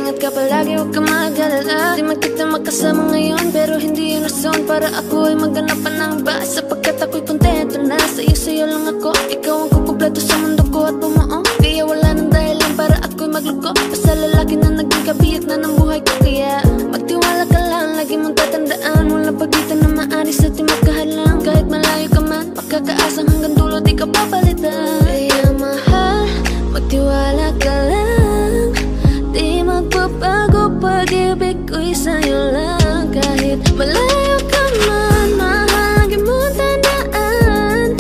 Ingat ka palagi, huwag ka mag-alala. Di man kita magkasama ngayon, pero hindi yun rason para ako ay magganapan ng iba. Sapagkat ako'y kontento na sa'yo lang ako. Ikaw ang kukumpleto sa mundo ko at bumuo. Kaya wala nang dahilan para ako'y magluko. Basta lalaki na naging kabiyak na ng buhay ko. Kaya magtiwala ka lang, lagi mong tatandaan. Walang pagitan na maaris at di magkahalang. Kahit malayo ka man, makakaasang hanggang dulo di ka papalitan. Kaya mahal, magtiwala ka lang. Di magbabago, pag-ibig ko'y sa'yo lang. Kahit malayo ka man, mahal, lagi mong tandaan.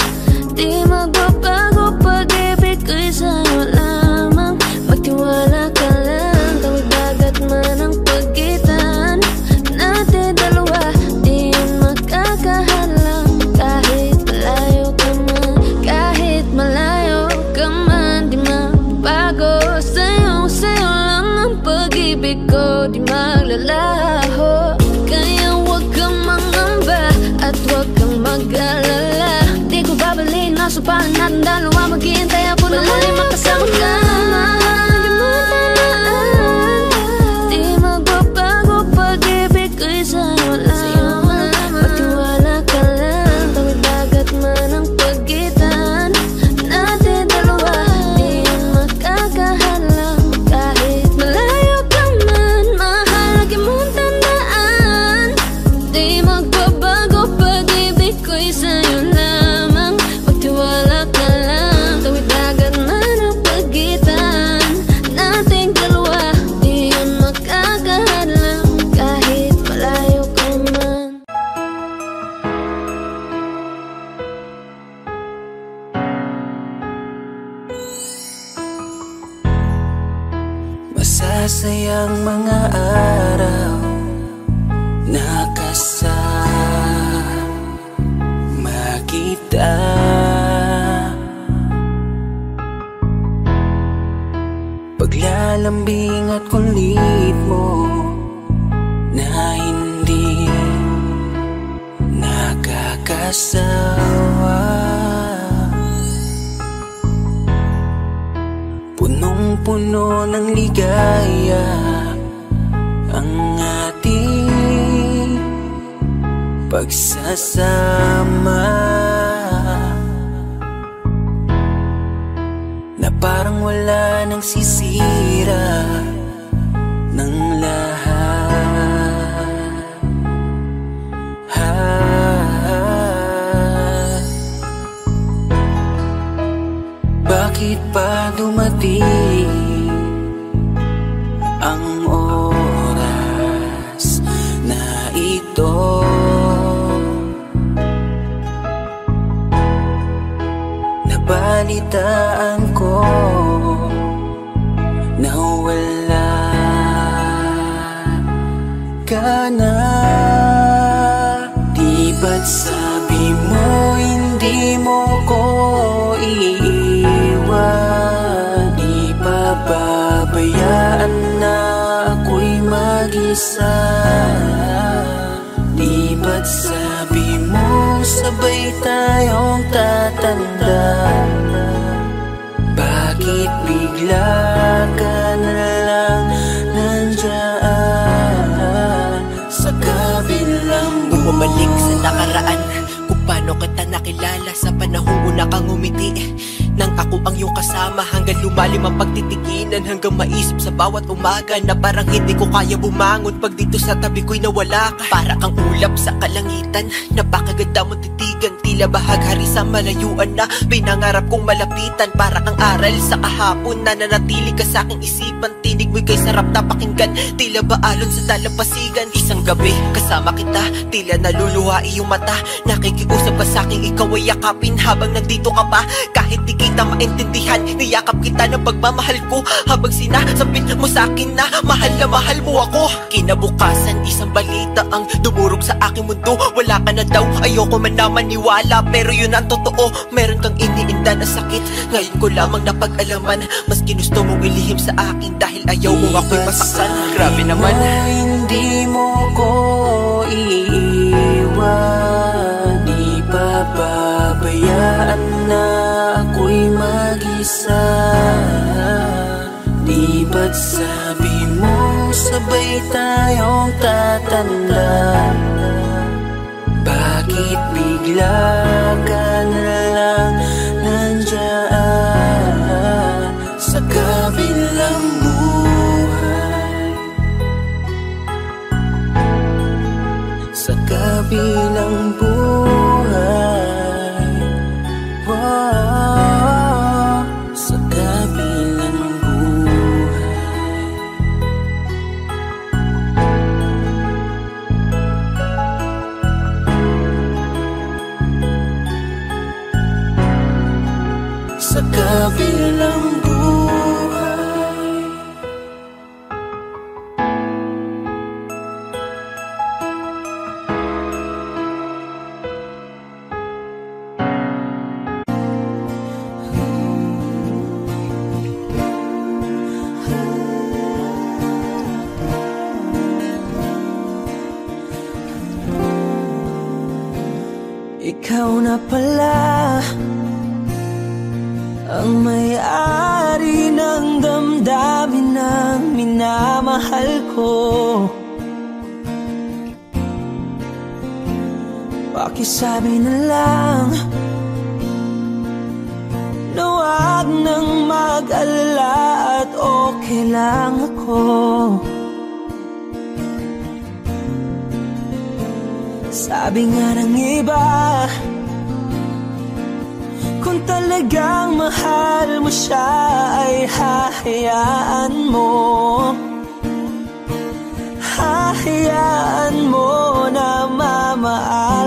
Di magbabago, pag-ibig ko'y sa'yo lamang. Magtiwala ka lang, tawid dagat man ang pagitan natin dalawa, di yun magkakahalang. Kahit malayo ka man, kahit malayo ka man, di magbago. Sa'yo lang ang pag-ibig ko, di maglalaho. Kaya huwag kang mangamba at huwag kang mag-alala. Di ko babaliin na supalan natin dalawa. Maghihintay ako na muli makasama ka. Mahal, di mo tandaan. Di magbabago, pag-ibig ko'y sa'yo lamang. Magtiwala ka lang, tawid dagat man ang pagitan natin dalawa, di yun magkakahalang. Kahit malayo ka man, mahal, lagi mong tandaan. Di magbabago, pag-ibig ko'y sa'yo lamang. Magtiwala ka lang, tawid dagat man ang pagitan nating dalawa, di yun magkakahalang. Kahit malayo ka man. Masasayang mga araw na kasama kita. Paglalambing at kulit mo na hindi nakakasawa. Punong-puno ng ligaya ang ating pagsasama, na parang wala nang sisira ng lahat. Bakit pa dumating ang oras na ito? Nabalitaan ko na wala ka na. Di ba't sabi mo hindi mo ko iiwan? Di pa babayaan na ako'y mag-isa? Di ba't sabi mo sabay tayong tatanda? Bakit bigla ka na lang nandyan sa kabilang buhay? Bumalik sa nakaraan, kung paano kita nakilala sa panahong una kang umiti. Nang ako ang iyong kasama, hanggang lumalim ang pagtitiginan, hanggang maisip sa bawat umaga na parang hindi ko kaya bumangon pag dito sa tabi ko'y nawala ka. Para kang ulap sa kalangitan, napakaganda mong titigan, tila bahaghari sa malayuan na pinangarap kong malapitan. Para kang aral sa kahapon na nanatili ka sa aking isipan, tinig mo'y kay sarap na pakinggan, tila ba alon sa dalampasigan. Isang gabi kasama kita, tila naluluha iyong mata, nakikiusap ka sa aking ikaw ay yakapin habang nandito ka pa. Kahit di kita maintindihan, niyakap kita ng pagmamahal ko, habang sinasabit mo sa akin na mahal mo ako. Kinabukasan, isang balita ang dumurog sa aking mundo. Wala ka na daw, ayoko man na maniwala, pero yun ang totoo. Meron kang iniinda na sakit, ngayon ko lamang napag-alaman. Mas ginusto mong ilihim sa akin dahil ayaw mong ako'y masaktan. Grabe naman. Hindi mo ko iiwan, di pa babayaan na ako'y mag-isa. Di ba't sabi mo sabay tayong tatanda? Bakit bigla ka na lang nandiyan sa kabilang buhay? Sa kabilang buhay, wow, sa kabilang buhay. Sa kabilang buhay. Ikaw na pala ang may-ari ng damdamin ng minamahal ko. Pakisabi na lang na wag nang mag-alala at okay lang ako. Sabi nga ng iba, kung talagang mahal mo siya ay hahayaan mo. Hahayaan mo na mamaalam.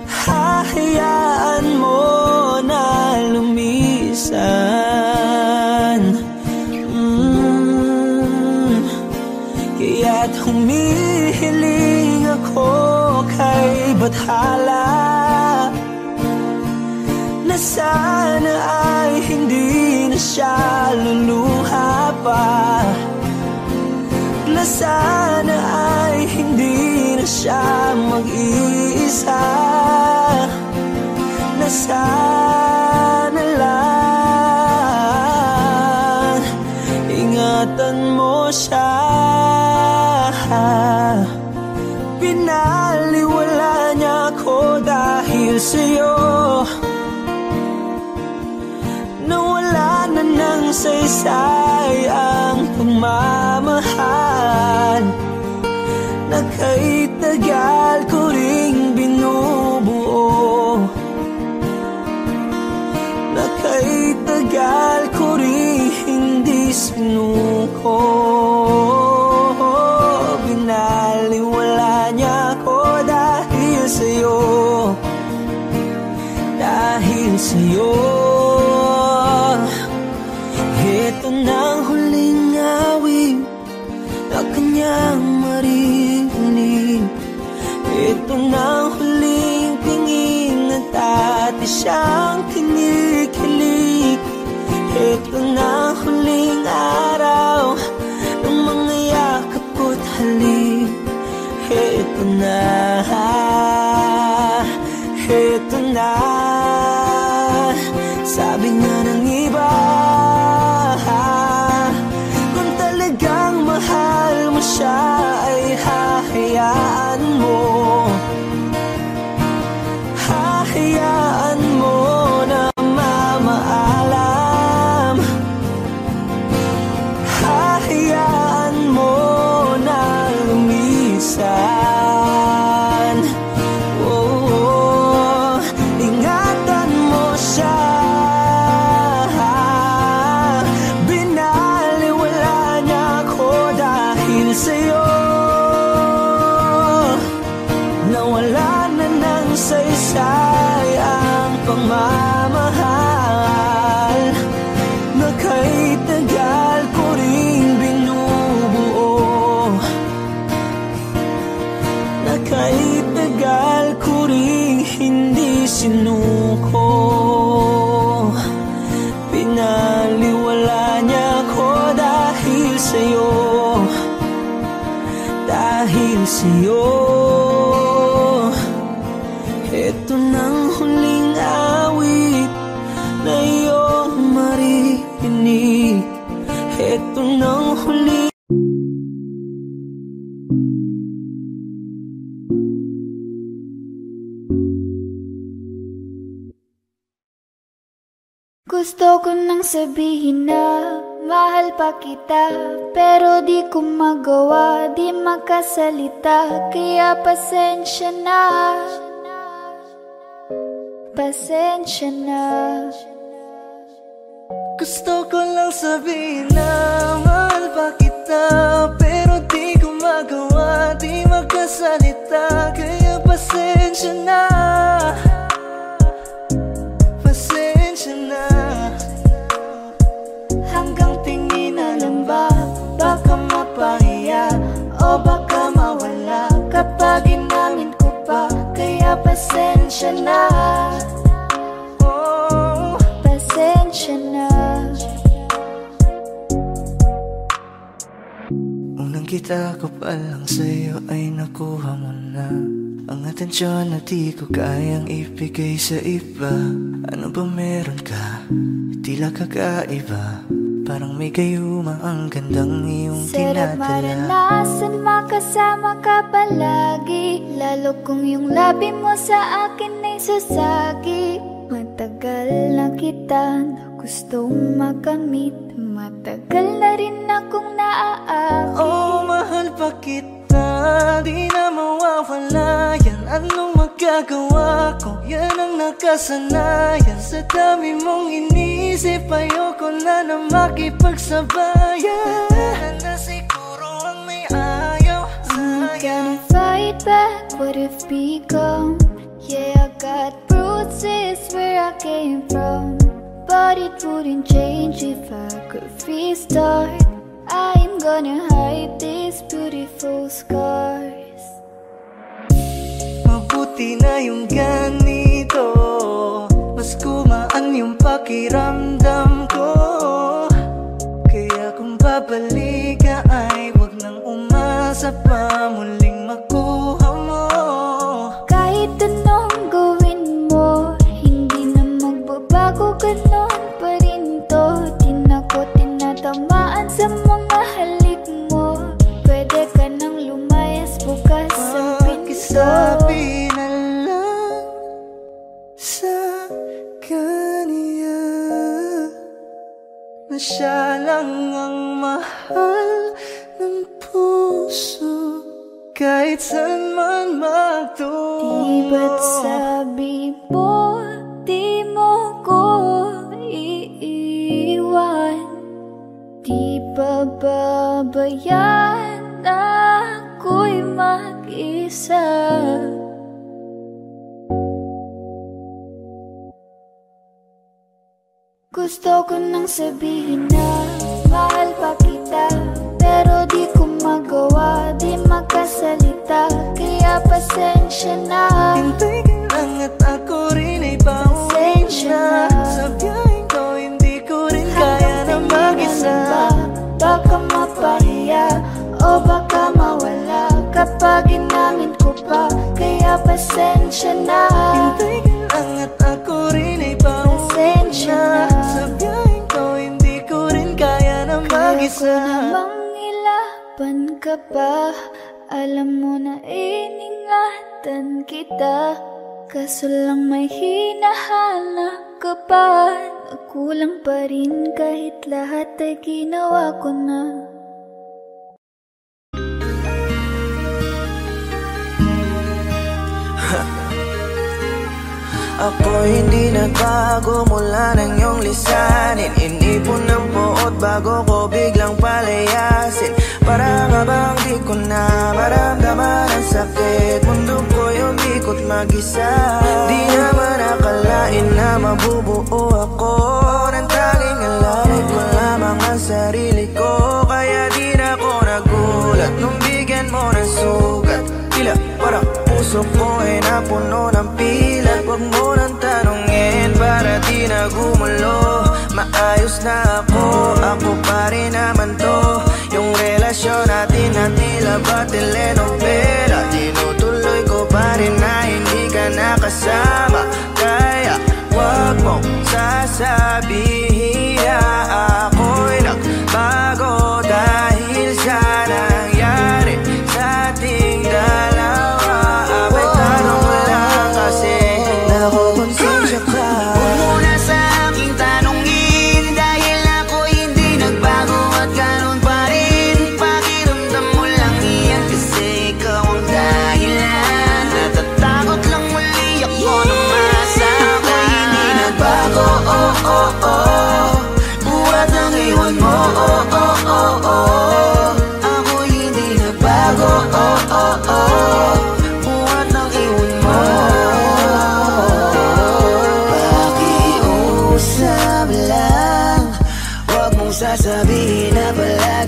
Hahayaan mo na lumisan. Kaya't humihiling ako kay Bathala na sana ay hindi na siya luluha pa. Na sana ay hindi na siya mag-iisa. Na sana lang ingatan mo siya. Pinaliwala niya ako dahil sa'yo. Nawala na ng saysay ang pagmamahal na kay tagal ko ring binubuo. Na kay tagal ko ring hindi sinuko. Binaliwala niya ako dahil sa'yo. Dahil sa'yo. Ito nang huling awit na kanyang marinig. Ito nang huling pingin at dati siyang kinikilig. Ito nang huling araw ng mga yakap ko't halik. Ito na, ito na. Sabi nga ng iba, kung talagang mahal mo siya ay hahayaan mo. Hahayaan mo na mamaalam. Hahayaan mo na lumisan. Oh, ingatan mo siya. Sa'yo nawala na ng saysay ang pagmamahal na kay tagal ko ring binubuo. Na kay tagal ko ring hindi sinuko. Pinaliwala niya ko dahil sa'yo. Dahil sa'yo. Ito nang huling awit na iyong marinig. Ito nang huli. Gusto ko nang sabihin na mahal pa kita, pero di ko magawa, di makasalita. Kaya pasensya na, pasensya na. Gusto ko lang sabihin na mahal pa kita, pero di ko magawa, di makasalita. Kaya pasensya na, pasensya na. Hanggang tingin na lang ba, baka mapahiya o baka mawala kapag inamin ko pa. Kaya pasensya na, oh, pasensya na. unang kita ko pa lang sa'yo ay nakuha mo na ang atensyon na di ko kayang ibigay sa iba. Ano ba meron ka? Tila kakaiba, parang may gayuma ang gandang iyong Sarap tinatala. maranasan, makasama ka palagi, lalo kung yung labi mo sa akin ay sasagi. Matagal na kita na gustong makamit, matagal na rin akong naaakit. Oh, mahal pa kita, di na mawawala yan. Anong magagawa ko? Yan ang nakasanayan. Sa dami mong inisip, ayoko na na makipagsabayan. Tatanan na siguro ang may ayaw sa'yo. Gonna fight back what if become. Yeah, I got bruises where I came from, but it wouldn't change if I could restart. I'm gonna hide these beautiful scars. Mabuti na yung ganito, mas kumaan yung pakiramdam ko. Kaya kung babalik ka ay wag nang umasa pa muling makuha mo. Kahit anong gawin mo, hindi na magbabago, ganon pa rin to. Di na ko tinatamaan sa mga halik mo. Pwede ka nang lumayas, bukas ang pinto. Pakisabi na lang sa kanya na siya lang ang mahal ng puso, kahit saan man magtungo. Di ba't sabi mo, di mo ko iiwan? Di ba babayaan ako'y mag-isa? Gusto ko nang sabihin na mahal pa kita, pero di ko magawa, di makasalita. Kaya pasensya na, Hintay ka lang at ako rin ay pauwi na. Sa biyaheng ko hindi ko rin kaya na mag-isa. baka mapahiya o baka mawala kapag inamin ko pa. Kaya pasensya na, Hintay ka lang at ako rin ay pauwi na. Sa biyaheng ko hindi ko rin kaya na mag-isa. kaya ko namang ilaban ka pa. Alam mo na iningatan kita, kaso lang may hinahanap ka pa. Nagkulang pa rin kahit lahat ay ginawa ko na. Ako hindi nagbago mula ng iyong lisanin. Inipon ng buot bago ko biglang palayasin. Para nga bang di ko na maramdaman ang sakit. Mundo ko'y umikot mag-isa. Di naman akalain na mabubuo ako ng tanging alalay ko lamang ang sarili ko. Kaya di na ako nagulat nung bigyan mo ng sugat. Tila parang puso ko ay napuno ng pilat. Huwag mo nang tanungin para di na gumulo. Maayos na ako pa rin naman to. Yung relasyon natin na tila ba telenovela. Tinutuloy ko pa rin na hindi ka nakasama. Kaya wag mong sasabihin na ako'y nagbago.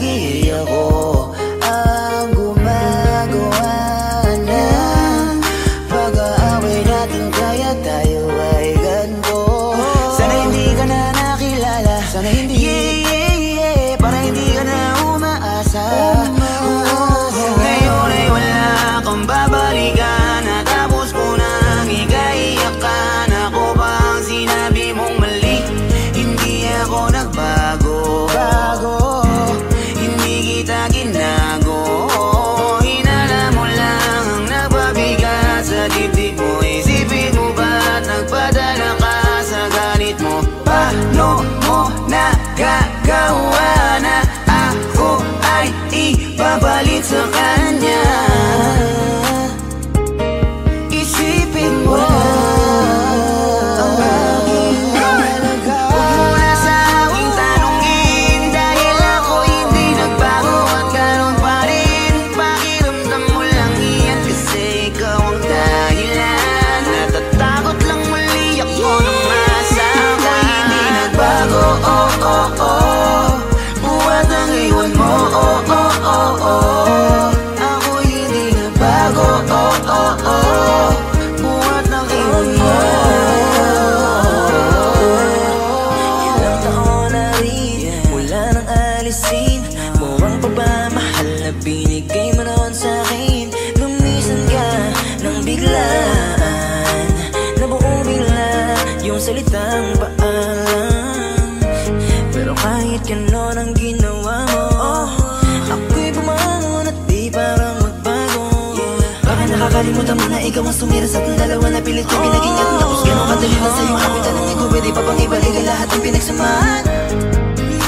lagi ako ang gumagawa ng pag-aaway natin, kaya tayo ay ganito. Sana hindi ka na nakilala, sana hindi para hindi ka na umaasa. Ngayon ay wala kang babalikan, natapos ko nang ikaiyakan. Ako ba ang sinabi mong mali? Hindi ako nagbago, hindi kita ginago. Hinala mo lang ang nagpabigat sa dibdib mo. Isipin mo ba't nagpadala ka sa galit mo? Paano mo nagagawa na ako ay ipapalit sa kanya? Isipin mo ang aking halaga. Huwag mo na sa aking tanungin, dahil ako hindi nagbago at ganun pa rin. Pakiramdam mo lang iyan kasi ikaw ang dahilan. Natatakot lang muli ako na masaktan. Ako'y hindi nagbago, buhat ang iwan mo, ako'y hindi nagbago, buhat ng iwan mo. Ilang taon na rin mula nang alisin mo ang pagmamahal na binigay mo noon sa'kin. Lumisan ka nang biglaan, nabuo bigla yung salitang paalam. Pero kahit gano'n ang ginawa mo, ako'y bumangon at di parang magbago. Baka nakakalimutan mo na ikaw ang sumira sa ating dalawa, na pilit ko pinagingat. Tapos gano'n kadali lang sa'yo ang aking tanong, ikaw pwede pa bang ibalik ang lahat ng pinagsamahan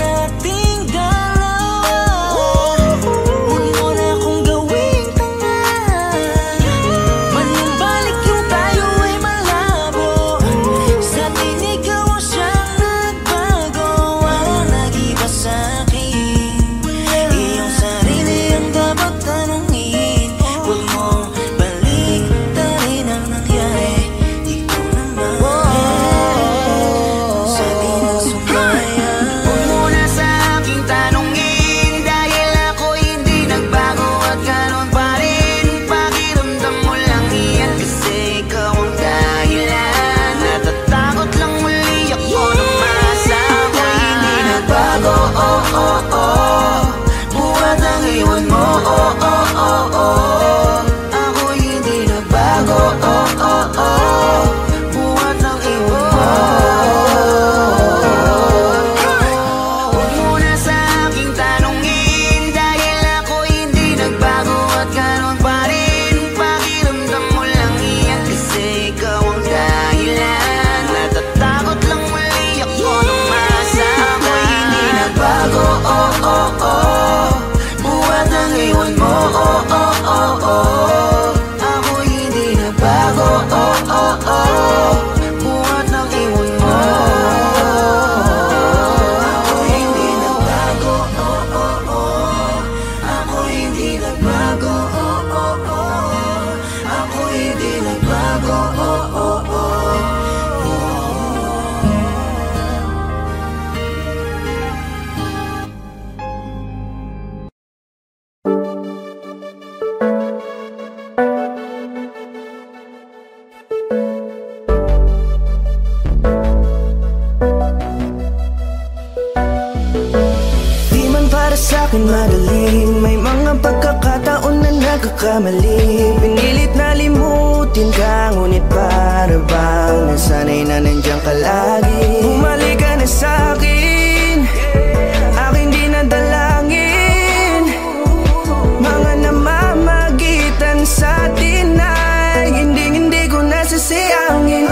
nating dalawa? Huwag mo na akong gawing tanga, manumbalik yung tayo ay malabo. Sa atin ikaw ang siyang nagbago, walang nag-iba sa'kin. Iyong sarili ang dapat tanungin, huwag mong baliktarin ang nangyari. Ikaw naman sa atin ang sumayan. Huwag mo na sa aking tanungin, dahil ako hindi nagbago at ganun pa rin. Pakiramdam mo lang iyan kasi ikaw ang dahilan. Natatakot lang muli ako na masaktan. Ako'y hindi nagbago, buhat ang iwan mo, ako'y hindi nagbago, buhat ng iwan mo. Huwag mo na sa aking tanungin, dahil ako hindi nagbago at ganun pa rin. Pakiramdam mo lang iyan kasi ikaw ang dahilan. Natatakot lang muli ako na masaktan. Ako'y hindi nagbago, buhat ang iwan mo, ako'y hindi nagbago, buhat ng iwan mo. Ako'y hindi nagbago, ako'y hindi nagbago, ako'y hindi nagbago. Di man para sa'kin magaling, may mga pagkakataon na nagkakamali. Pinilit na limutin ka, ngunit para bang nasanay na nandiyan ka lagi. Bumalik ka na sa'kin, aking di nadalangin. Mga namamagitan sa'tin ay hindi ko nasasayangin.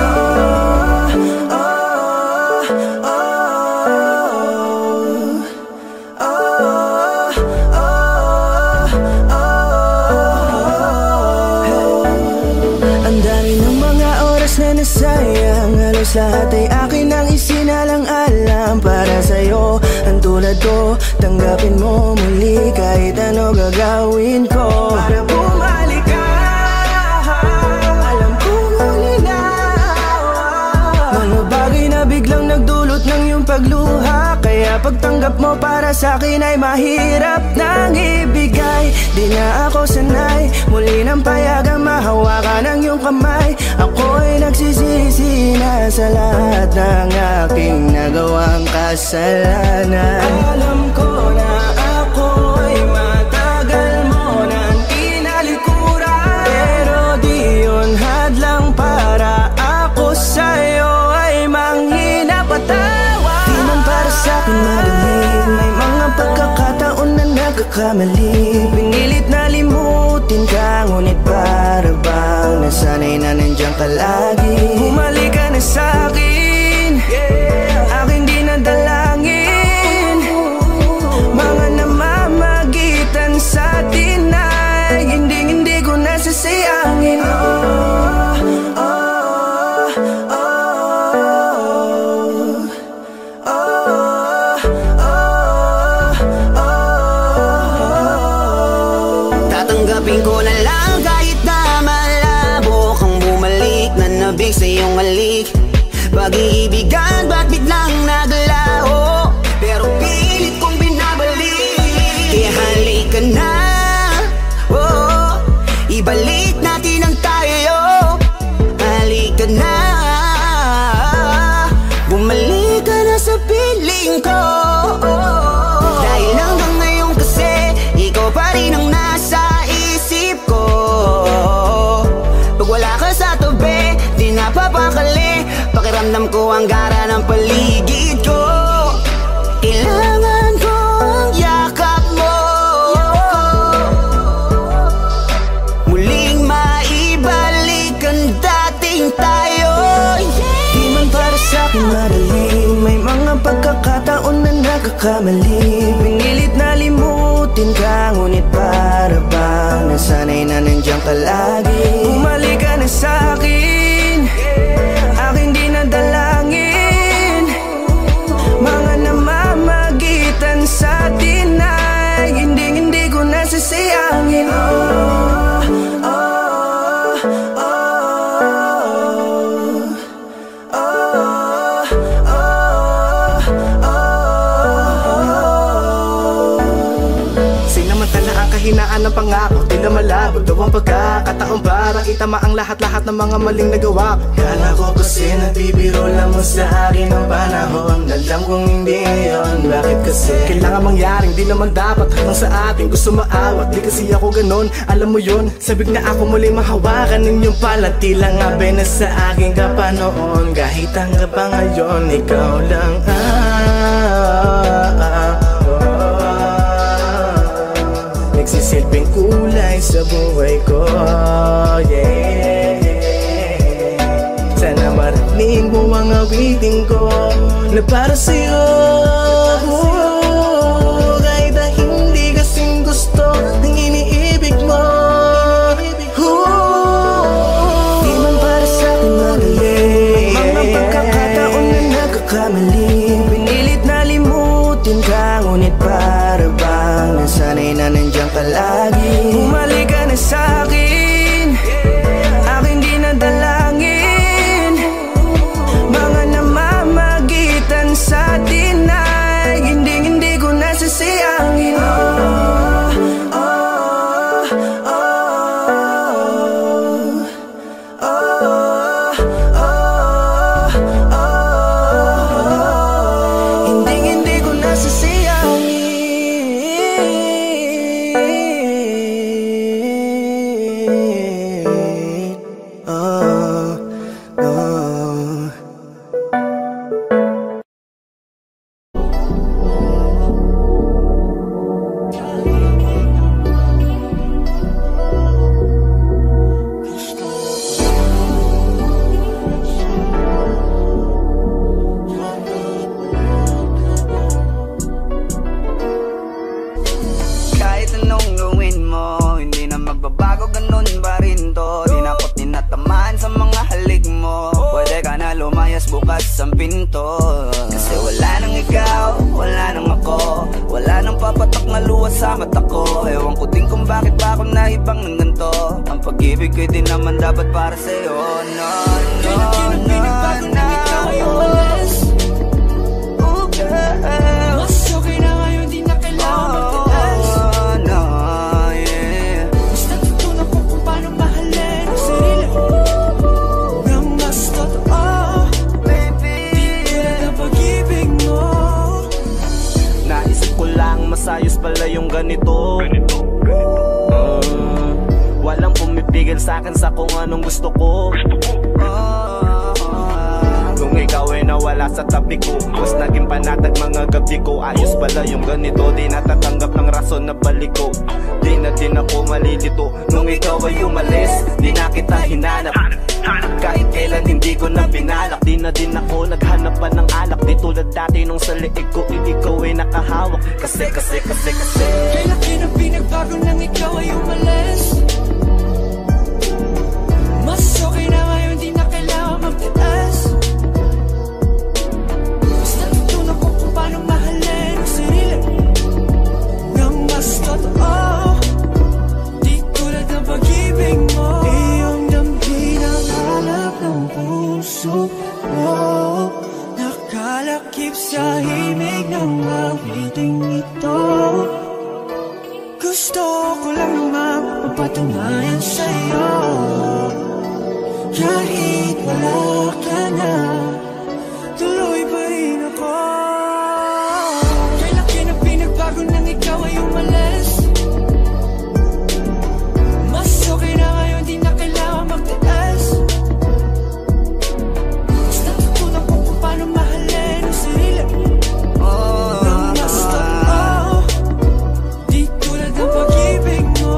Ang dami ng mga oras na nasayang, halos lahat ay akin ang isinalang-alam para sa'yo. Ang tulad ko, tanggapin mo muli kahit ano gagawin ko para bumalik ka. Alam kong ulinaw mga bagay na biglang nagdulot ng iyong pagluha, kaya pag pagtanggap mo para sa'kin ay mahirap nang ibigay. Di na ako sanay, muli nang payagang mahawakan ang iyong kamay. Ako'y nagsisisi na sa lahat ng aking nagawang kasalanan. Alam ko na ako'y matagal mo nang tinalikuran, pero di yun hadlang para ako sa'yo ay manghina patawa. Di man para sa'kin madali, may mga pagkakataon na nagkakamali. Pinilit na limutin ka, ngunit para bang nasanay na nandiyan ka lagi. Bumalik ka na sa'kin, aking di nadalangin. Mga namamagitan sa atin ay hindi ko nasasayangin. Tatanggapin ko na lang kahit na malabo kang bumalik na nabig sa iyong halik. Pag-iibigan ba't biglang naglaho, pero pilit kong binabalik. Kaya halika na, oh, ibalik natin ang tayo. Halika na, bumalik ka na sa piling ko. Dahil hanggang ngayon kasi ikaw pa rin ang nasa isip ko. Pag wala ka sa tabi, di napapakali. Pakiramdam ko ang gara ng paligid ko. Kailangan ko ang yakap mo, muling maibalik ang dating tayo. Di man para sa'kin madali, may mga pagkakataon na nagkakamali. Pinilit na limutin ka, ngunit para bang nasanay na nandiyan ka lagi. Bumalik ka na sa'kin, aking di nadalangin. Mga namamagitan sa atin ay hindi ko nasasayangin. Sinamantala ang kahinaan ng pangako, di na malabo daw ang pagkakataon para itama ang lahat-lahat ng mga maling nagawa ko. Kala ko kasi nagbibiro lang mo sa akin ang panahon. Alam kong hindi yun, bakit kasi kailangan mangyaring di naman dapat hanggang sa atin gusto maawat. Di kasi ako ganon, alam mo yun. Sabik na ako muli mahawakan ninyong pala. Tila nga na sa akin ka pa noon. Kahit hanggang pa ngayon, ikaw lang nagsisilbing kulay sa buhay ko, yeah. Sana marinig mo ang awitin ko na para sa'yo, kahit na hindi kasing gusto ng iniibig mo. Di man para sa'kin madali, mga pagkakataon na nagkakamali. Pinilit na limutin ka, ngunit para bang nasanay na nandiyan ka lagi. Bumalik ka na sa'kin, aking di nadalangin. Mga namamagitan sa atin ay hindi ko nasasayangin. Hindi ko nasasayangin. Kahit anong gawin mo, hindi na magbabago, ganun pa rin to. Di na ako tinatamaan sa mga halik mo. Pwede ka na lumayas, bukas ang pinto. Kasi wala nang ikaw, wala nang ako, wala nang papatak na luha sa mata ko. Ewan ko din kung bakit ba ako naibang ng ganito. Ang pag-ibig ko din naman dapat para sa'yo. No, no, no, no. Oh girl, yung ganito. Walang pumipigil sa'kin sa kung anong gusto ko. Nung ikaw ay nawala sa tabi ko, mas naging panatag mga gabi ko. Ayos pala yung ganito, di natatanggap ng rason na balik ko. Di na din ako malilito. Nung ikaw ay umalis, di na kita hinanap. Kahit kailan hindi ko na binalak. Di na din ako naghanap pa ng alak. Di tulad dati nung sa liig ko, ikaw ay nakahawak. Kasi kailan pinagbago nang ikaw ay umalis? Mas okay na ngayon, di na kailangan magtiis. Mas natutunan ko kung paano mahalin ang sarili nang mas totoo. Di tulad ng pag-ibig mo. Iyong damhin ang hanap ng puso mo. Nakalakip sa himig ng awiting ito. Gusto ko lang naman mapatunayan sa'yo. Kahit wala ka na, tuloy pa rin ako. Kailan pinagbago nang ikaw ay umalis? Mas okay na ngayon, di na kailangan magtiis. Mas natutunan ko kung paano mahalin ang sarili nang mas totoo. Di tulad ng pag-ibig mo.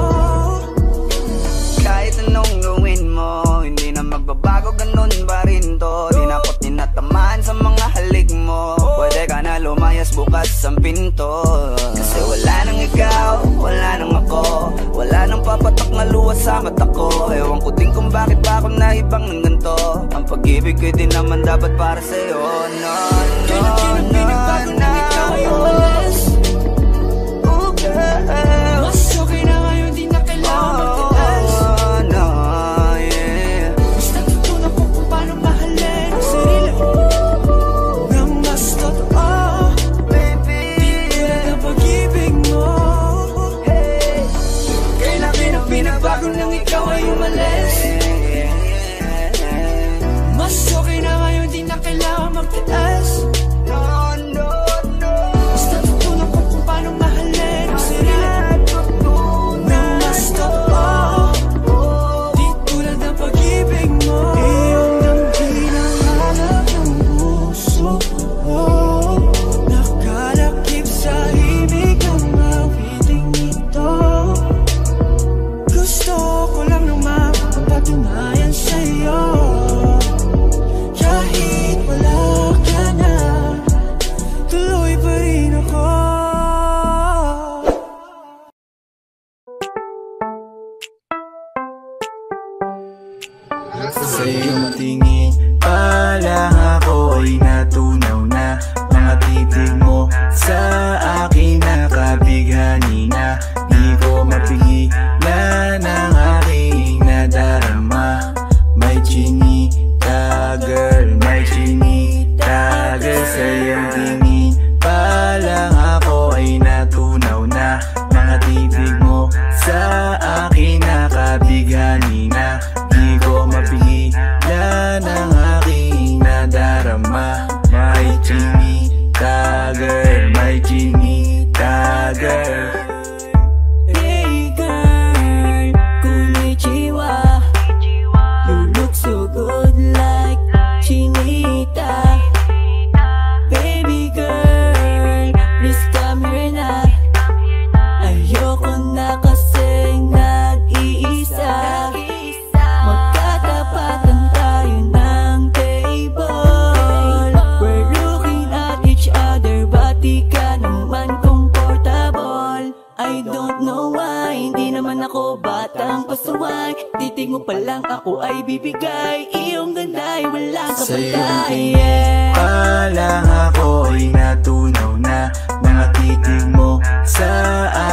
Kahit anong gawin mo, hindi na magbabago, ganun pa rin to. Di na ako tinatamaan sa mga halik mo. Pwede ka na lumayas, bukas ang pinto. Kasi wala nang ikaw, wala nang ako. Wala nang papatak na luha sa mata ko. Ewan ko din kung bakit pa ako naibang ng ganito. Ang pag-ibig ko din naman dapat para sa'yo. Kailan pinagbago nang ikaw ay umalis? Mas okay na ngayon, di na kailangan magtiis. Mas natutunan ko kung paano mahalin ang sarili nang mas totoo. Di tulad ng pag-ibig mo. Kailan pinagbago nang ikaw ay umalis? Mas okay na ngayon, di na kailangan magtiis. Mas natutunan ko kung paano mahalin ang sarili nang mas totoo. Di tulad ng pag-ibig mo. Iyong damhin ang hanap ng puso mo. Nakalakip sa himig ng awiting ito. Gusto ko lang naman mapatunayan sa'yo. Kahit wala ka na, tuloy pa rin ako. sa iyong tingin pa lang ako ay natunaw na. Mga titig mo sa akin nakabighani na. Di ko mapigilan ang aking nadarama. May chinita girl, may chinita girl. Sa iyong tingin pa lang ako ay natunaw na. Mga titig mo sa akin nakabighani na. Di ko mapigilan ang aking nadarama. May chinita girl, may chinita girl. Hey girl, konnichiwa. You look so good like chinita. Baby girl, please come here na. Ayoko na kasing nag-iisa. Magkatapatan tayo ng table. We're looking at each other, but di ka naman comfortable. I don't know why, hindi naman ako batang pasuway. Titig mo pa lang ako ay bibigay. Iyong ganda ay walang Sa iyong kapatay. tingin pa lang ako ay natunaw na. Mga titig mo sa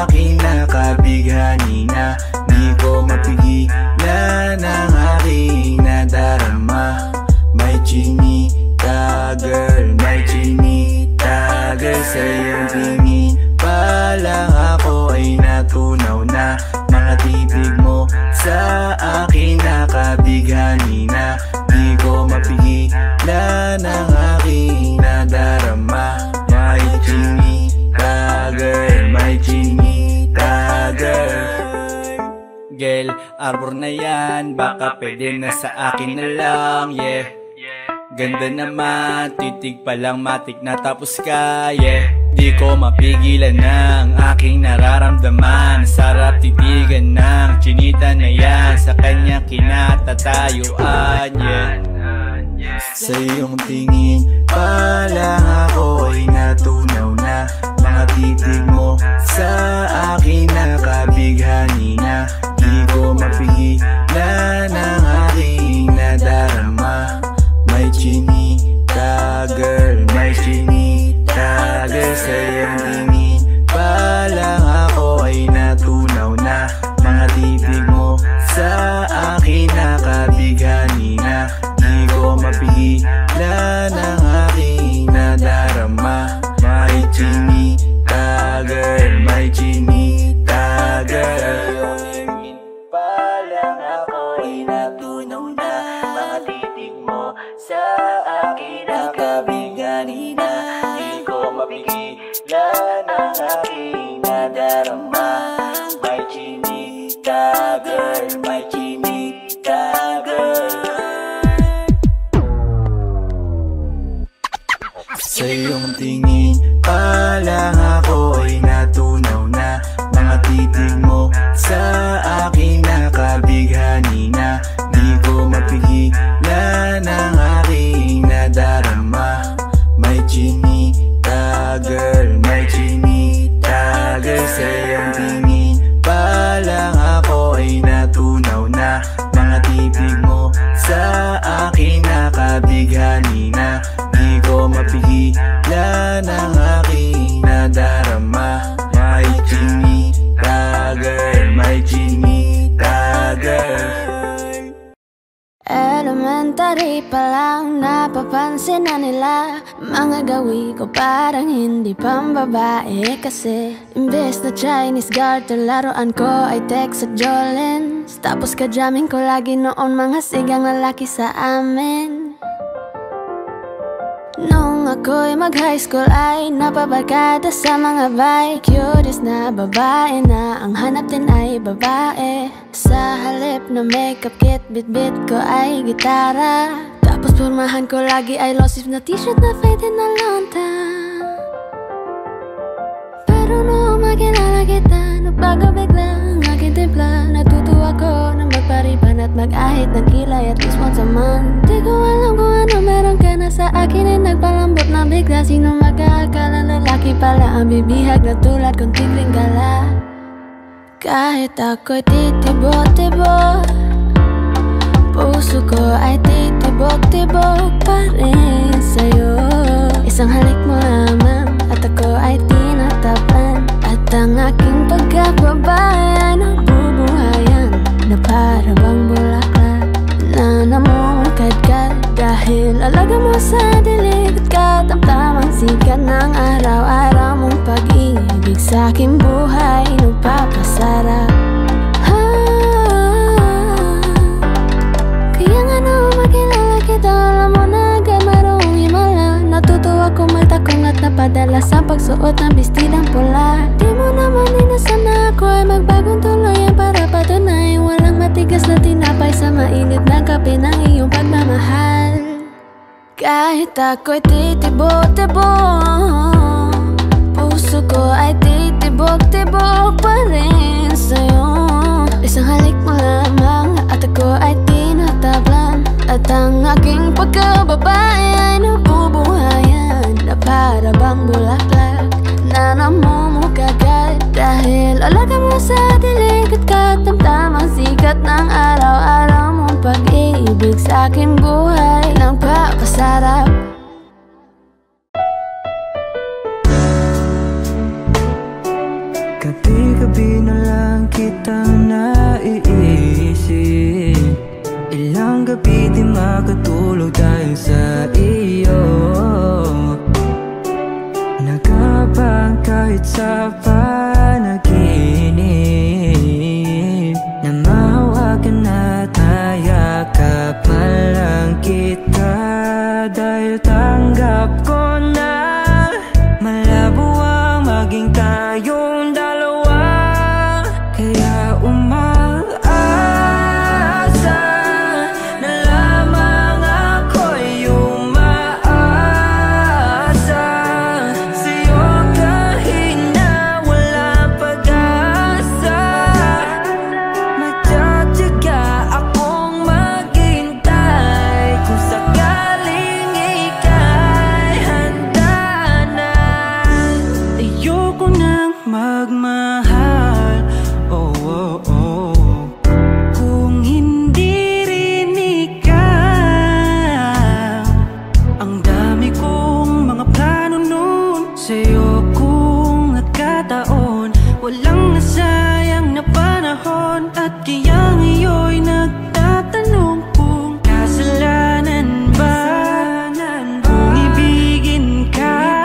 akin nakabighani na. Di ko mapigilan ang aking nadarama. May chinita girl, may chinita girl. Sa iyong tingin pa lang ako ay natunaw na. Mga titig mo sa akin nakabighani na. Di ko mapigilan ang aking nadarama. May chinita girl, may chinita Girl, arbor na yan, baka pwede na sa akin na lang, yeah. Ganda naman, titig pa lang matik na tapos ka, yeah. Di ko mapigilan ng aking nararamdaman. Sarap titigan ng chinita na yan, sa kanya kinatatayuan, yeah. Sa iyong tingin pa lang ako ay natunaw na. Mga titig mo sa akin nakabighani na. Di ko mapigilan ang aking nadarama. May chinita girl, may chinita girl. Sa iyong tingin pa lang ako ay natunaw na. Mga titig mo sa akin nakabighani na. Di ko mapigilan ang aking nadarama. May chinita girl, may chinita girl. Pa lang ako ay natunaw na. Mga titig mo sa akin nakabighani na. Di ko mapigilan ang aking nadarama. May chinita girl, may chinita girl. Sa iyong tingin pa lang ako ay natunaw na. Mga titig mo sa akin nakabighani na. Di ko mapigilan ang aking nadarama. May chinita girl, may chinita girl. Sa iyong tingin pa lang ako ay natunaw na. Mga titig mo sa akin nakabighani na. Di ko mapigilan ang aking nadarama. May chinita girl, may chinita girl. Elementary pa lang napapansin na nila. Mga gawi ko parang hindi pambabae. Kasi imbes na Chinese garter, laruan ko ay Tex at Jolens. Tapos ka-jamming ko lagi noon mga sigang lalaki sa amin. Nung ako'y mag-high school ay napabarkada sa mga bike. Curious na babae na ang hanap din ay babae. Sa halip na makeup kit, bit-bit ko ay gitara. Tapos pormahan ko lagi ay low-sleeve na t-shirt na faded na lonta. Pero nung makilala kita, nagbago bigla ang aking timpla. Natutuwa ko na magpariban at mag-ahit ng kilay at least once a month. Di ko alam kung ano meron ka na sa akin ay nagpalambot na bigla. Sino mag-aakala lalaki pala ang bibihag na tulad kong tigring gala. Kahit ako'y titibok-tibok, puso ko ay titibok-tibok pa rin sa'yo. Isang halik mo lamang at ako ay tinatapan. At ang aking pagkababay ay nabubuhayan na para bang bulaklak na namumukadkad. Dahil alaga mo sa dilig at katamtamang sikat ng araw-araw mong pag-ibig sa aking buhay nagpapasarap. Kaya nga nung makilala kita, alam mo na agad marunong himala. Natutuwa kung magtakong at napadala sa pagsuot ng bestidang pula. Di mo naman inasam na ako ay magbagong tuluyan para patunay walang matigas na tinapay sa mainit na kape ng iyong pagmamahal. Kahit ako'y titibok-tibok, puso ko ay titibok-tibok pa rin sa'yo. Isang halik mo lamang at ako ay tinatablan. At ang aking pagkababay ay nabubuhayan na para bang bulaklak na namumukagad. Dahil alaga mo sa dilig at katamtamang sikat ng araw-araw mong pag-ibig sa aking buhay nagpapasarap. Gabi-gabi na lang kitang naiisip. Ilang gabi di makatulog dahil sa iyo. Nagabang kahit sa panaginip na mahawakan at nayakap lang kita. Dahil tanggap ko na malabo ang maging tayong dalawa. Kaya umaasa ngayon at kaya ngayon'y nagtatanong kung kasalanan ba kung ibigin ka.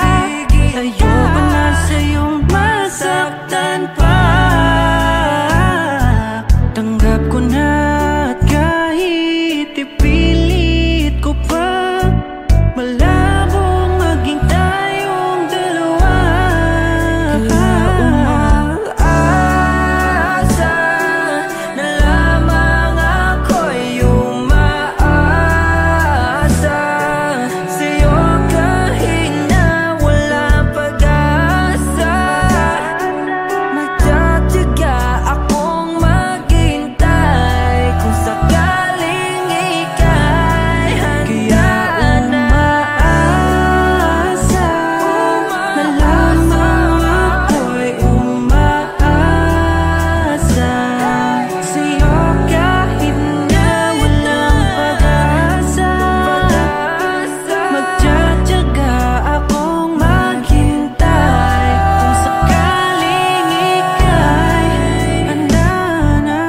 Ayoko na sa'yong masaktan pa. Tanggap ko na at kahit ipilit ko pa, malabong maging tayong dalawa. Umaasa na lamang ako'y umaasa sa'yo kahit na walang pag-asa. Magtatiyaga akong maghintay kung sakaling ika'y handa na. Umaasa na lamang ako'y umaasa sa'yo kahit na walang pag-asa. Magtatiyaga akong maghintay kung sakaling ika'y handa na.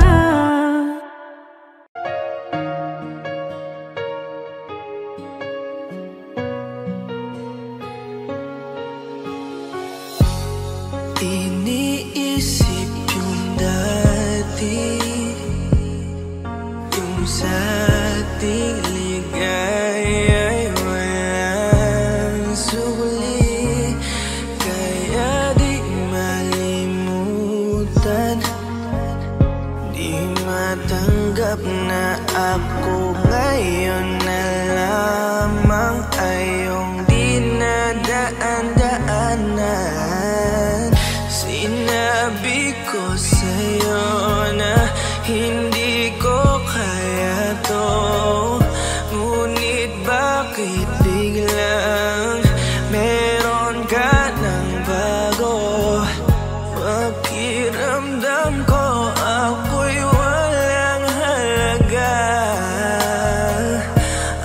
Iniisip yung dati, yung sa ating ligaya'y walang suli. Kaya di malimutan, di matanggap na ako ngayon na lamang ay yung dinadaan-daanan. Sinabi ko sa'yo na hindi ko kaya to, ngunit bakit biglang meron ka ng bago? Pakiramdam ko ako'y walang halaga.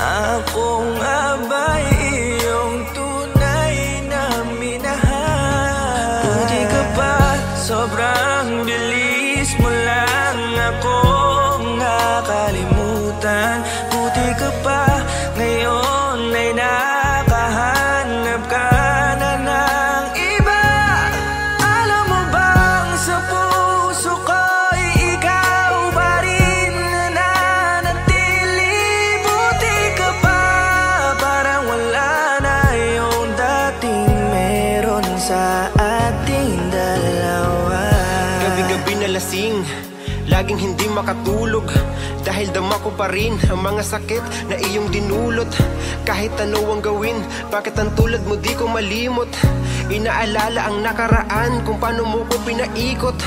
Ako nga ba'y iyong tunay na minahal? Buti ka pa, sobrang bilis mo lang akong nakalimutan. Buti ka pa, ngayon ay nakahanap ka na ng iba. Alam mo bang sa puso ko'y ikaw pa rin nananatili? Buti ka pa, parang wala na yung dating meron sa ating dalawa. Gabi-gabi na lasing, laging hindi makatulog, dahil dama ko pa rin ang mga sakit na iyong dinulot. Kahit ano ang gawin, bakit ang tulad mo di ko malimot? Inaalala ang nakaraan, kung paano mo ko pinaikot.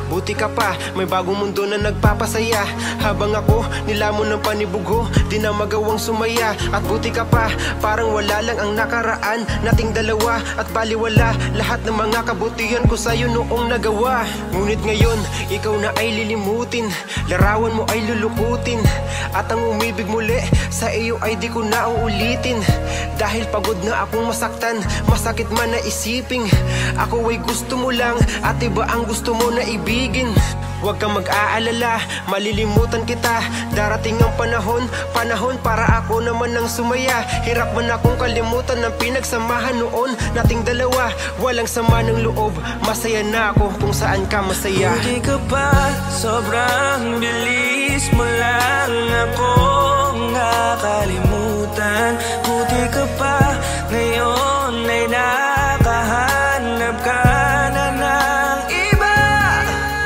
Buti ka pa, may bagong mundo na nagpapasaya, habang ako nilamon ng panibugo, di na magawang sumaya. At buti ka pa, parang wala lang ang nakaraan nating dalawa, at baliwala lahat ng mga kabutihan ko sa'yo noong nagawa. Ngunit ngayon, ikaw na ay lilimutin, larawan mo ay lulukutin, at ang umibig muli sa iyo ay di ko na uulitin. Dahil pagod na akong masaktan, masakit man na isiping ako ay gusto mo lang at iba ang gusto mo na ibigin. Huwag kang mag-aalala, malilimutan kita. Darating ang panahon para ako naman ang sumaya. Hirap man akong kalimutan ng pinagsamahan noon nating dalawa. Walang sama ng loob, masaya na ako kung saan ka masaya. Buti ka pa, sobrang bilis mo lang akong nakalimutan. Buti ka pa, ngayon ay nakahanap ka na ng iba.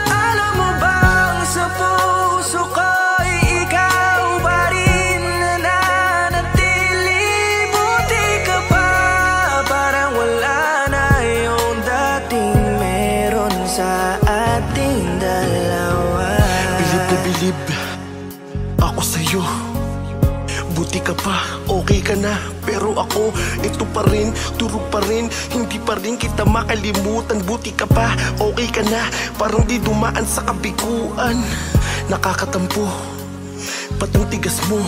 Alam mo bang sa puso ko'y ikaw pa rin nananatili? Buti ka pa, parang wala na yung dating meron sa ating dalawa. Bilib na bilib ako sa'yo. Buti ka pa, okay ka na, pero ako, ito pa rin, turog pa rin, hindi pa rin kita makalimutan. Buti ka pa, okay ka na, parang di dumaan sa kabiguan. Nakakatampo, ba't ang tigas mo?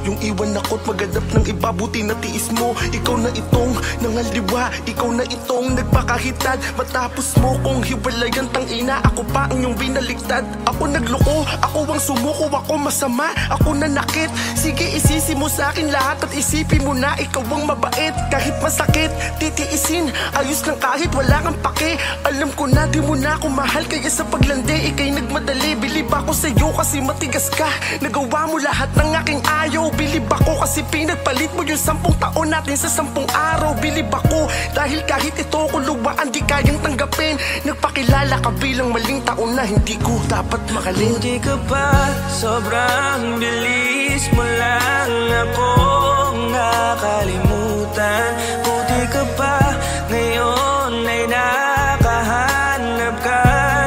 Yung iwan ako't maghanap ng iba, buti na tiis mo. Ikaw na itong nangaliwa, ikaw na itong nagpakahitad. Matapos mo kong hiwalayan, tangina na ako pa ang iyong binaligtad. Ako nagloko, ako ang sumuko, ako masama, ako nanakit. Sige isisi mo sa akin lahat at isipin mo na ikaw ang mabait. Kahit masakit, titiisin, ayos lang kahit wala kang pake. Alam ko na di mo na ako mahal, kaya sa paglandi ikay nagmadali. Bilib ako sa'yo kasi matigas ka, nagawa mo lahat ng aking ayaw. Bilib ako kasi pinagpalit mo yung 10 taon natin sa 10 araw. Bilib ako dahil kahit ito ko luwaan di kayang tanggapin. Nagpakilala ka bilang maling taon na hindi ko dapat makalin. Hindi ka pa, sobrang bilis mo lang akong nakalimutan. Buti ka pa, ngayon ay nakahanap ka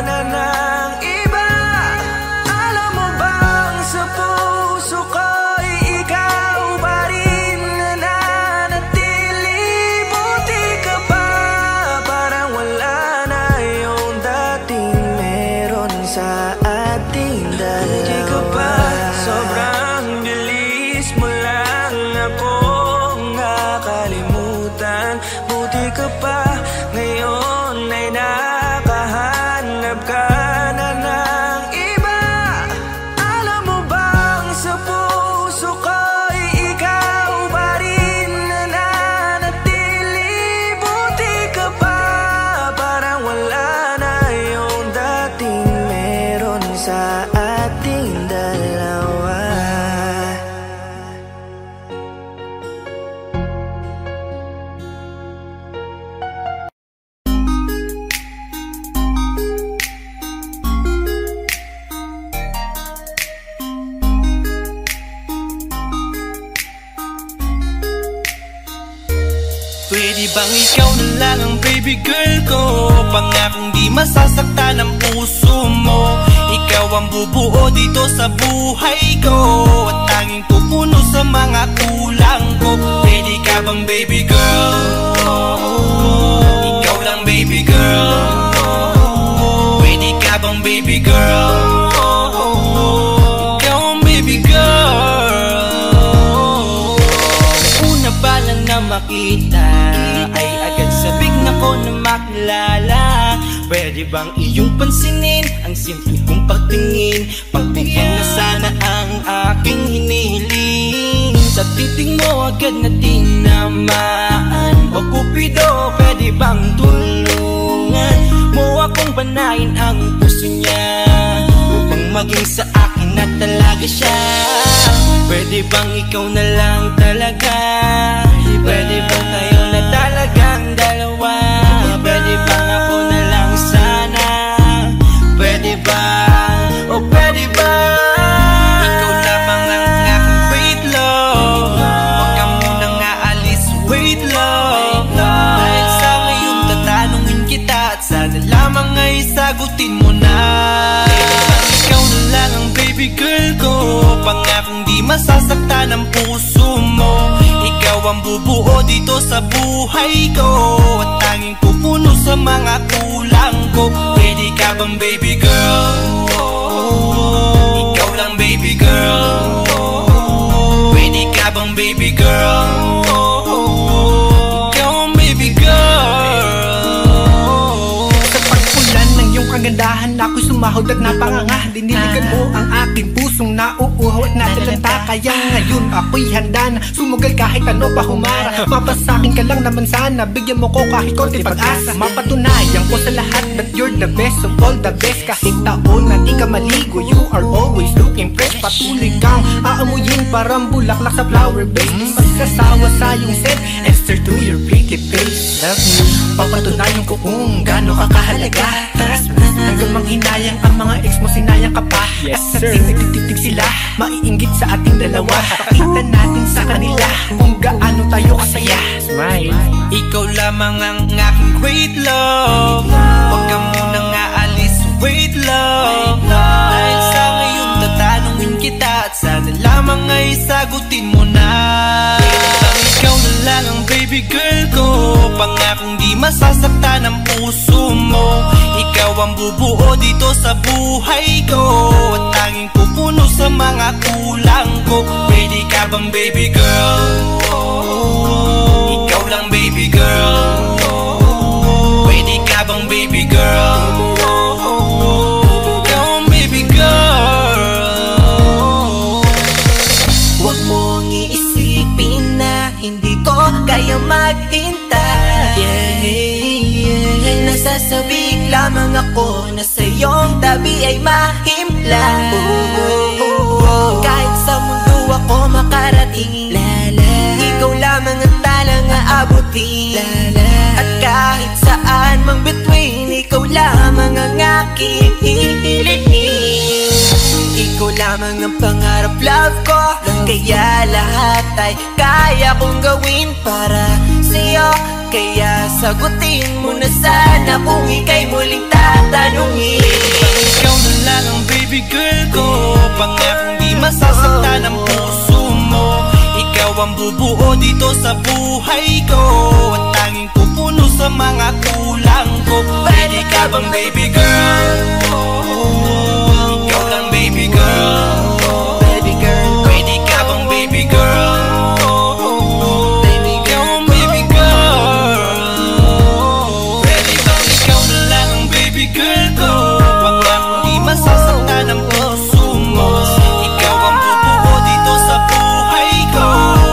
na ng iba. Alam mo bang sa puso ko'y ikaw pa rin nananatili. Buti ka pa, parang wala na yung dating meron sa ating dalawa. Hindi ka pa, sobrang bilis mo lang akong nakalimutan. Buti ka pa, ngayon ay nakahanap ka na ng iba. Alam mo bang sa puso ko'y ikaw pa rin nananatili. Buti ka pa, parang wala na yung dating meron sa ating dalawa. Pwede bang ikaw na lang ang baby girl ko? Pangakong di masasaktan ang puso mo. Ikaw ang bubuo dito sa buhay ko, at tanging pupuno sa mga kulang ko. Pwede ka bang baby girl? Ikaw lang baby girl. Pwede ka bang baby girl? Ikaw ang baby girl. Una pa lang na makita ay agad sabik na ko na makilala. Pwede bang iyong pansinin ang simple kong pagtingin? Pagbigyan na sana ang aking hinihiling. Sa titig mo agad na tinamaan. O Cupido, pwede bang tulungan mo akong banayin ang puso niya, upang maging sa akin na talaga siya? Pwede bang ikaw na lang talaga? Pwede bang tayo na talagang dalawa? Pwede bang ako na lang sana? Pwede ba? O pwede ba? Ikaw lamang ang aking wait love. Huwag ka munang aalis, wait love. Dahil sa ngayon tatanungin kita, at sana lamang ay sagutin mo na. Pwede bang ikaw na lang ang baby girl ko? Pangakong di masasaktan ang puso mo. Ikaw ang bubuo dito sa buhay ko, at tanging pupuno sa mga kulang ko. Pwede ka bang baby girl? Ikaw lang baby girl. Pwede ka bang baby girl? Ikaw ang baby girl. Sa pagpulan ng iyong kagandahan, ako'y sumahod at napanganga. Diniligan mo ang aking pusong nauuhaw at natalanta. Kaya ngayon ako'y handa na sumugal kahit ano pa humara. Mapasakin ka lang naman sana, bigyan mo ko kahit konti pag-asa. Mapatunayan ko sa lahat that you're the best of all the best. Kahit taon na di ka maligo, you are always looking fresh. Patuloy kang aamuyin parang bulaklak sa flower base. Di magsasawa sa iyong scent and stir to your pretty face. Love you, papatunayan ko kung gaano ka kahalaga. Trust me, hanggang manghinayang ang mga ex mo, sinayang ka pa. Yes, at sir. nagtitig sila, maiinggit sa ating dalawa. Pakita natin sa kanila kung gaano tayo kasaya. Smile. Ikaw lamang ang aking great love. Huwag ka munang aalis, wait love. Dahil sa ngayon tatanungin kita, at sana lamang ay sagutin mo na. Ikaw na lang ang baby girl ko. Pangakong di masasaktan ang puso mo. Ikaw ang bubuo dito sa buhay ko, at tanging pupuno sa mga kulang ko. Pwede ka bang baby girl? Ikaw lang baby girl. Pwede ka bang baby girl? ko na sa iyong tabi ay mahimlay. Kahit sa mundo ako makarating, ikaw lamang ang talang aabutin. At kahit saan mang between, ikaw lamang ang aking hihilihin. Ikaw lamang ang pangarap, love ko, kaya lahat ay kaya kong gawin para sa'yo. Kaya sagutin mo na sana kung ika'y muling tatanungin. Ikaw na lang ang baby girl ko, pangakong di masasaktan ang puso mo. Ikaw ang bubuo dito sa buhay ko, at tanging pupuno sa mga kulang ko. Pwede ka bang baby girl? Ikaw lang baby girl. Baby girl, pwede ka bang baby girl? Masasaktan ang puso mo. Ikaw ang bubuo dito sa buhay ko,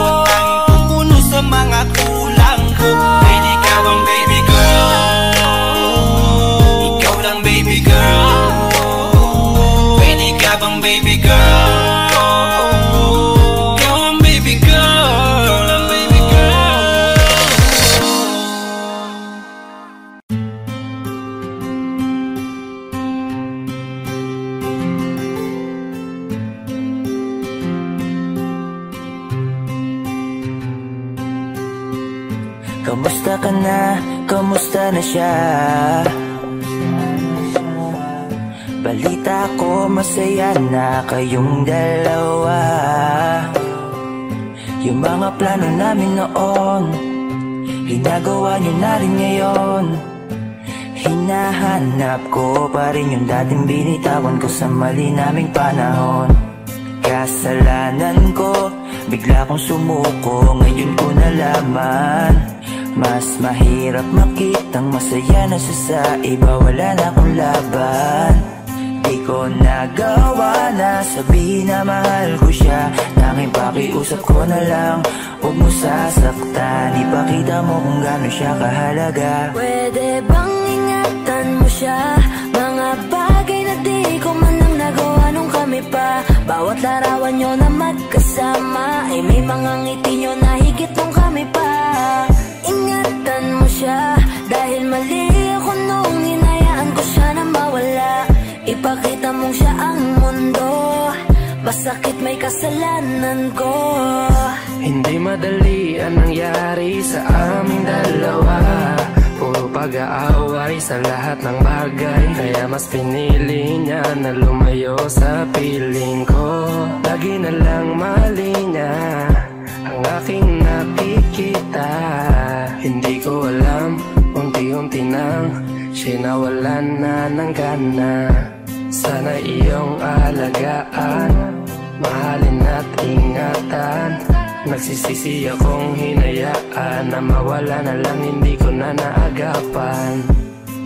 at tanging pupuno sa mga kulang ko. Pwede ka bang baby girl? Ikaw lang baby girl. Pwede ka bang baby girl? Ikaw ang baby girl. Ikaw lang baby girl. Kamusta ka na? Kamusta na siya? Balita ko masaya na kayong dalawa. Yung mga plano namin noon, ginagawa nyo na rin ngayon. Hinahanap ko pa rin yung dating binitawan ko sa mali naming panahon. Kasalanan ko, bigla kong sumuko, ngayon ko nalaman. Mas mahirap makitang masaya na siya sa iba, wala na akong laban. Di ko nagawa na sabihin na mahal ko siya, tanging pakiusap ko na lang, huwag mo sasaktan. Ipakita mo kung gaano siya kahalaga. Pwede bang ingatan mo siya? Mga bagay na di ko man lang nagawa nung kami pa. Bawat larawan nyo na magkasama ay may mga ngiti nyo na higit nung kami pa. Ingatan mo siya, dahil mali ako nung hinayaan ko siya na mawala. Ipakita mong siya ang mundo, masakit may kasalanan ko. Hindi madali ang nangyari sa aming dalawa, puro pag-aaway sa lahat ng bagay. Kaya mas pinili niya na lumayo sa piling ko. Lagi na lang mali niya ang aking nakikita. Hindi ko alam, unti-unti nang sinawalan na ng gana. Sana iyong alagaan, mahalin at ingatan. Nagsisisi akong hinayaan na mawala na lang, hindi ko na naagapan.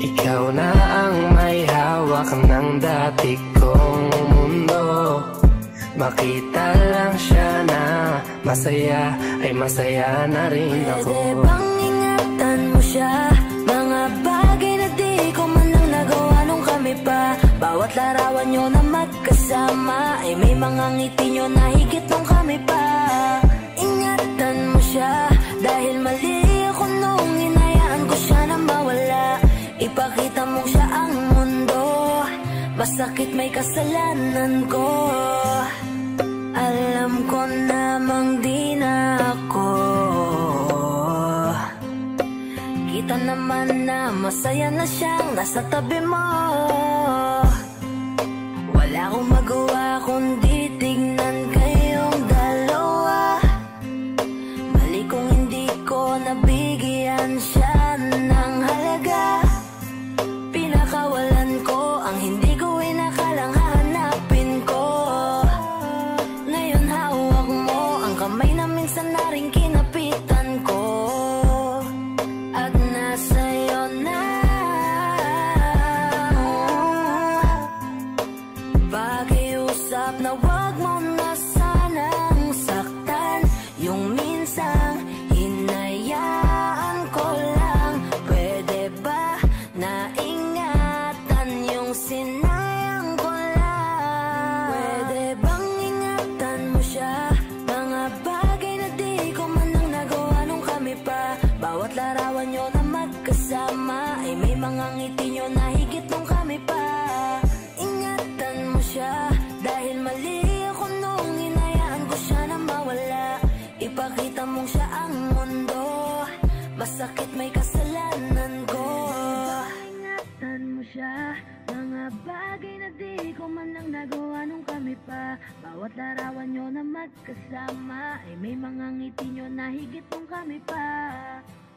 Ikaw na ang may hawak ng dati kong mundo. Makita lang siya na masaya, ay masaya na rin ako. Pwede bang ingatan mo siya? Mga bagay na di ko man lang nagawa nung kami pa. Bawat larawan nyo na magkasama ay may mga ngiti nyo na higit nung kami pa. Ingatan mo siya, dahil mali ako nung hinayaan ko siya na mawala. Ipakita mo siya ang mundo, masakit may kasalanan ko. Alam ko namang di na ako. Kita naman na masaya na siyang nasa tabi mo. Wala akong magawa kundi tignan kayong dalawa. Mali kung hindi ko nabigyan siya ng halaga. Pinakawalan ko ang hindi ko inakalang hahanapin ko. Ngayon hawak mo ang kamay na minsan na rin kinapitan ko. At nasa'yo na. ginagawa nung kami pa. Bawat larawan nyo na magkasama ay may mga ngiti nyo na higit nung kami pa.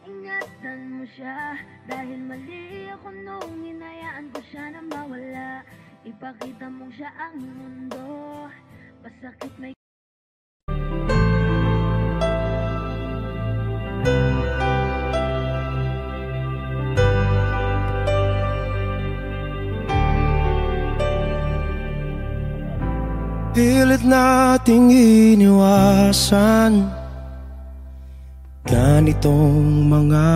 Ingatan mo siya dahil mali ako nung hinayaan ko siya na mawala. Ipakita mong siya ang mundo, masakit may pilit nating iniwasan ganitong mga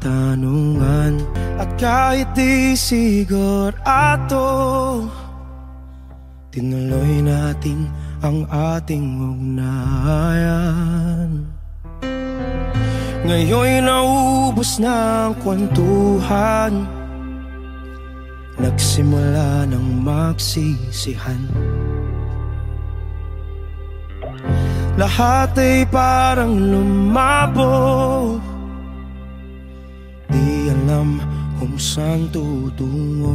tanungan. At kahit di sigurado, tinuloy natin ang ating ugnayan. Ngayon'y naubos na ang kwentuhan, nagsimula ng magsisihan. Lahat ay parang lumabo, di alam kung saan tutungo.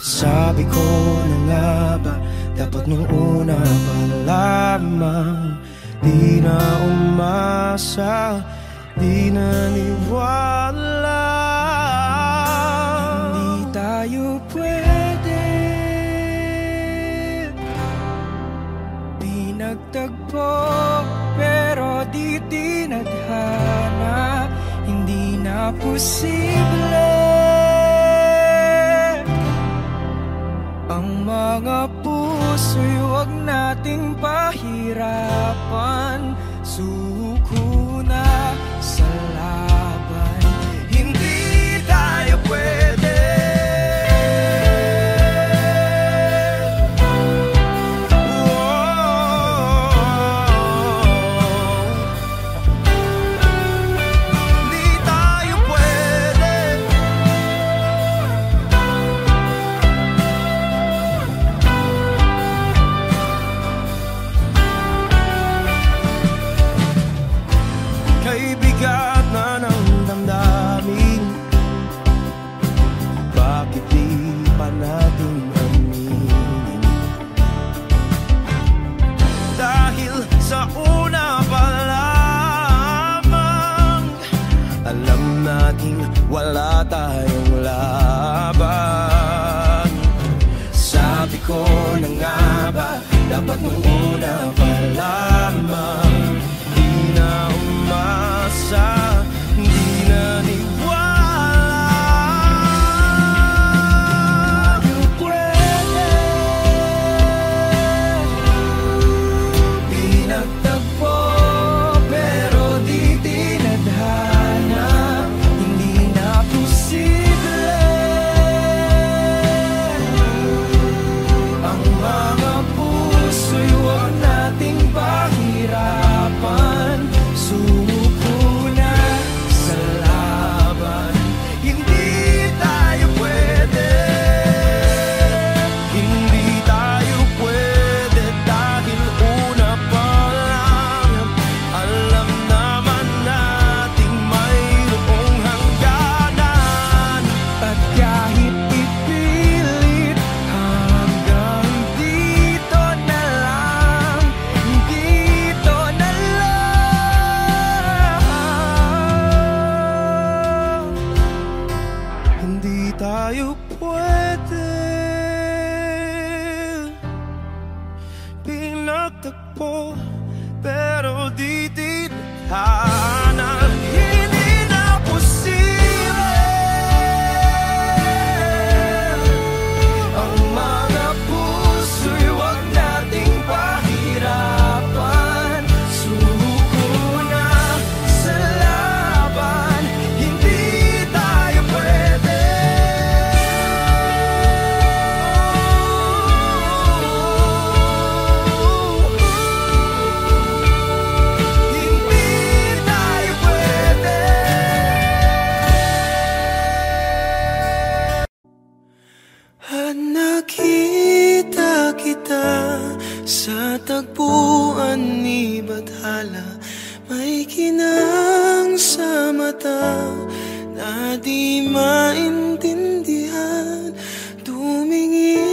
Sabi ko na nga ba, dapat nung una pa lamang, di na umasa, di naniwala. Hindi tayo pwede, di nagtagpo, pero di tinadhana. Hindi na posible ang mga puso'y huwag nating pahirapan. Suko na sa laban, hindi tayo pwede. Wala tayong laban. Sabi ko na nga ba, dapat nung una pa lamang, di na umasa, di na niwala. You pwede, di nagtagpo, pero di tinadhana. Ang mga puso'y huwag nating pahirapan. Sumuko na sa laban, hindi tayo pwede. Hindi tayo pwede dahil una pa lang, alam naman nating mayroong hangganan. At kahit ipilit hanggang dito na lang, dito na lang, hindi tayo pwede. Pinagtagpo pero di tinadhana. Hindi na posible ang mga puso'y huwag nating pahirapan. Suko na sa laban, hindi tayo pwede. Hindi tayo pwede. At nakita kita sa tagpuan ni Bathala, may kinang sa mata na di maintindihan. Tumingin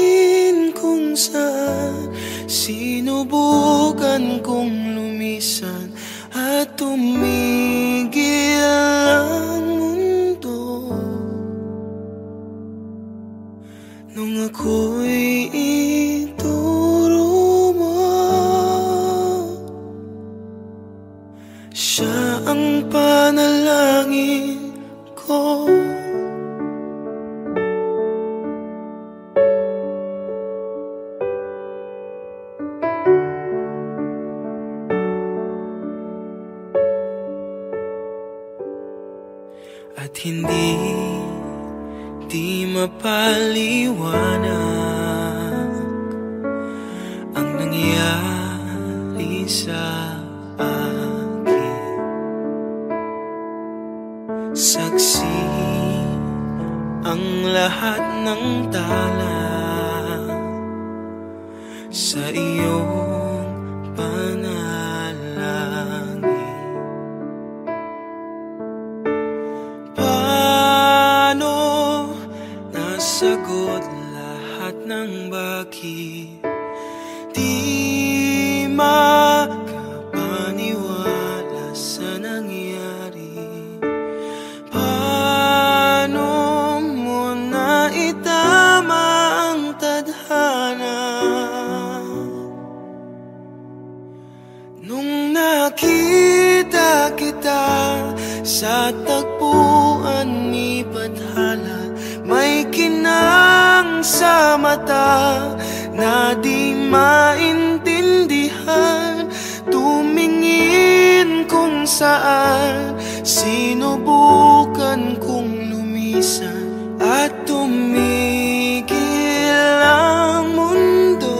nung ako'y ituro mo. Siya ang panalangin ko. At hindi mapaliwanag ang nangyari sa akin. Saksi ang lahat ng tala sa iyong panalangin. Sagot lahat ng bakit di makapaniwala sa nangyari. Paano mo na itama ang tadhana nung nakita kita sa tagpuan ni Bathala? May kinang sa mata na di maintindihan. Tumingin kung saan sinubukan kong lumisan at tumigil ang mundo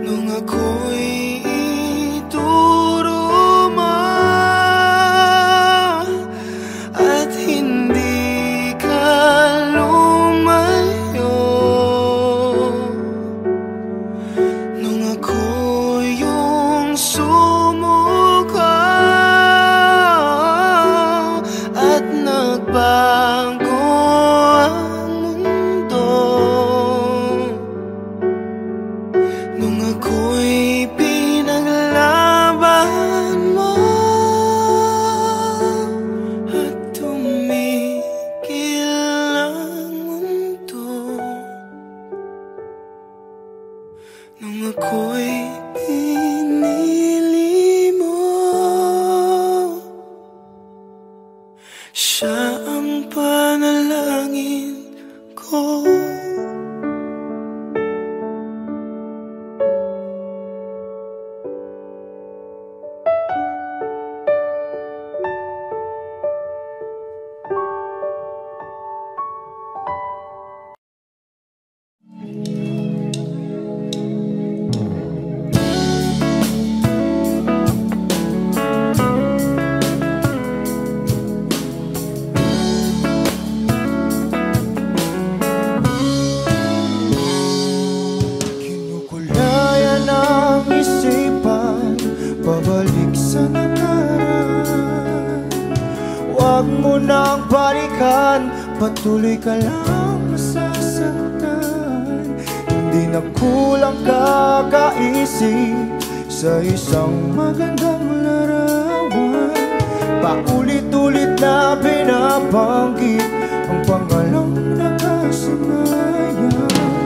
nung ako'y ituro mo. Hindi ka lumayo nung ako yung sumuko at nagbago ang mundo nung ako'y pinaglaban mo. Nung ako'y pinili mo, siya ang panalangin ko. Pabalik sa nakaraan, huwag mo nang balikan, patuloy ka lang masasaktan. Hindi na kulang kakaisip sa isang magandang larawan. Paulit-ulit na binabanggit ang pangalang nakasanayan.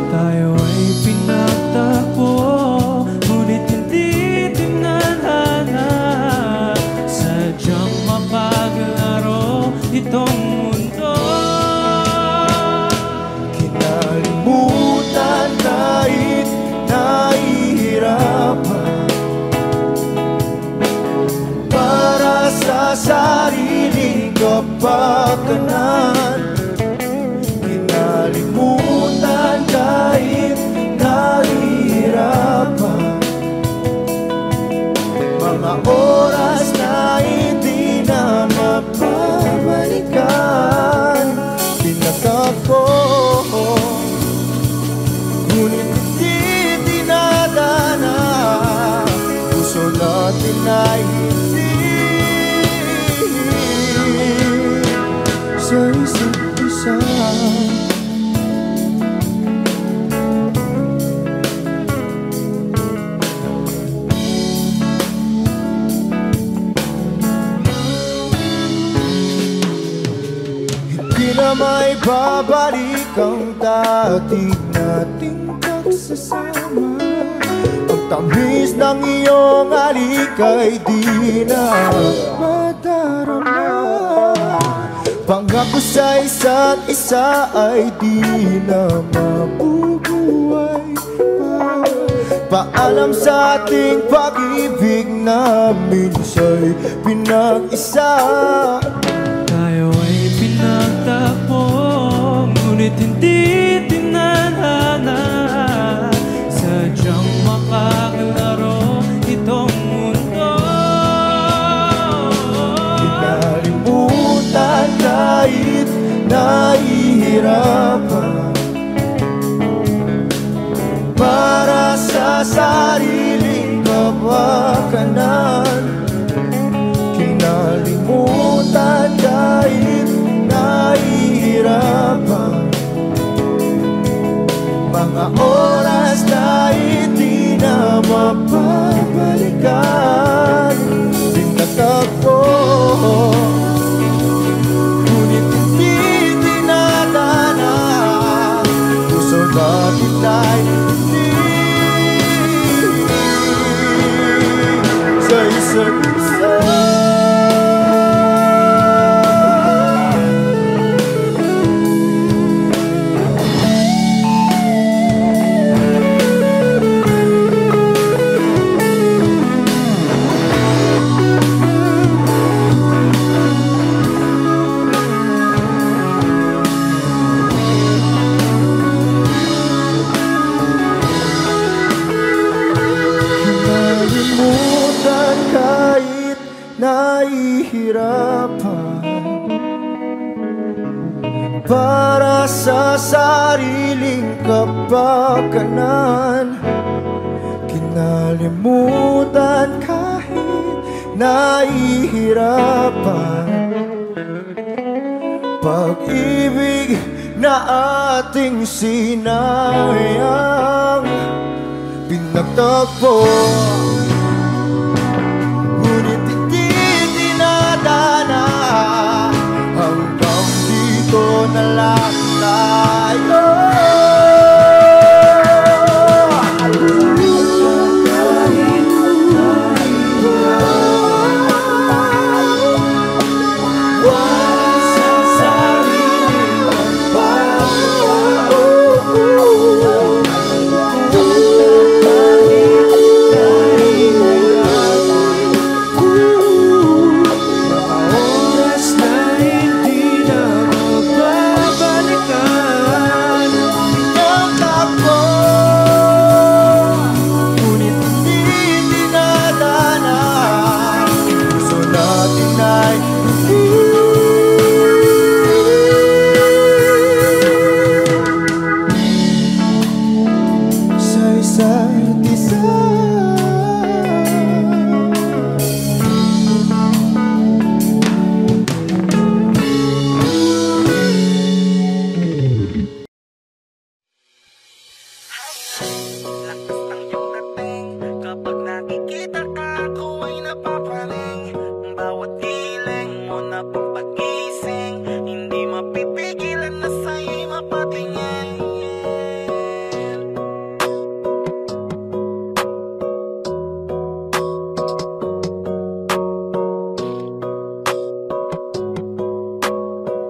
Tayo ay pinagtagpo, ngunit hindi sadyang mapaglaro itong mundo. Kinalimutan kahit nahihirapan para sa sariling kapakanan. na may babalik ang dating nating pagsasama. Ang tamis ng iyong halik ay di na madarama. Pangako sa isa't isa ay di na mabubuhay pa. Paalam sa ating pag-ibig na minsa'y pinag-isa. Tayo ay pinagtapos, ngunit hindi tinadhana. Sadyang makakalaro itong mundo. Kinalimutan kahit nahihirapan, para sa sariling kapakanan. Kinalimutan kahit nahihirapan, mga oras na hindi na mapabalikan. Pinatagpo, ngunit hindi tinadhana. Puso natin ay hindi sa isa't isa. Kinalimutan kahit nahihirapan, para sa sariling kapakanan. Kinalimutan kahit nahihirapan, pag-ibig na ating sinayang. Pinagtagpo, ngunit hindi tinadhana. Hanggang dito na lang tayo.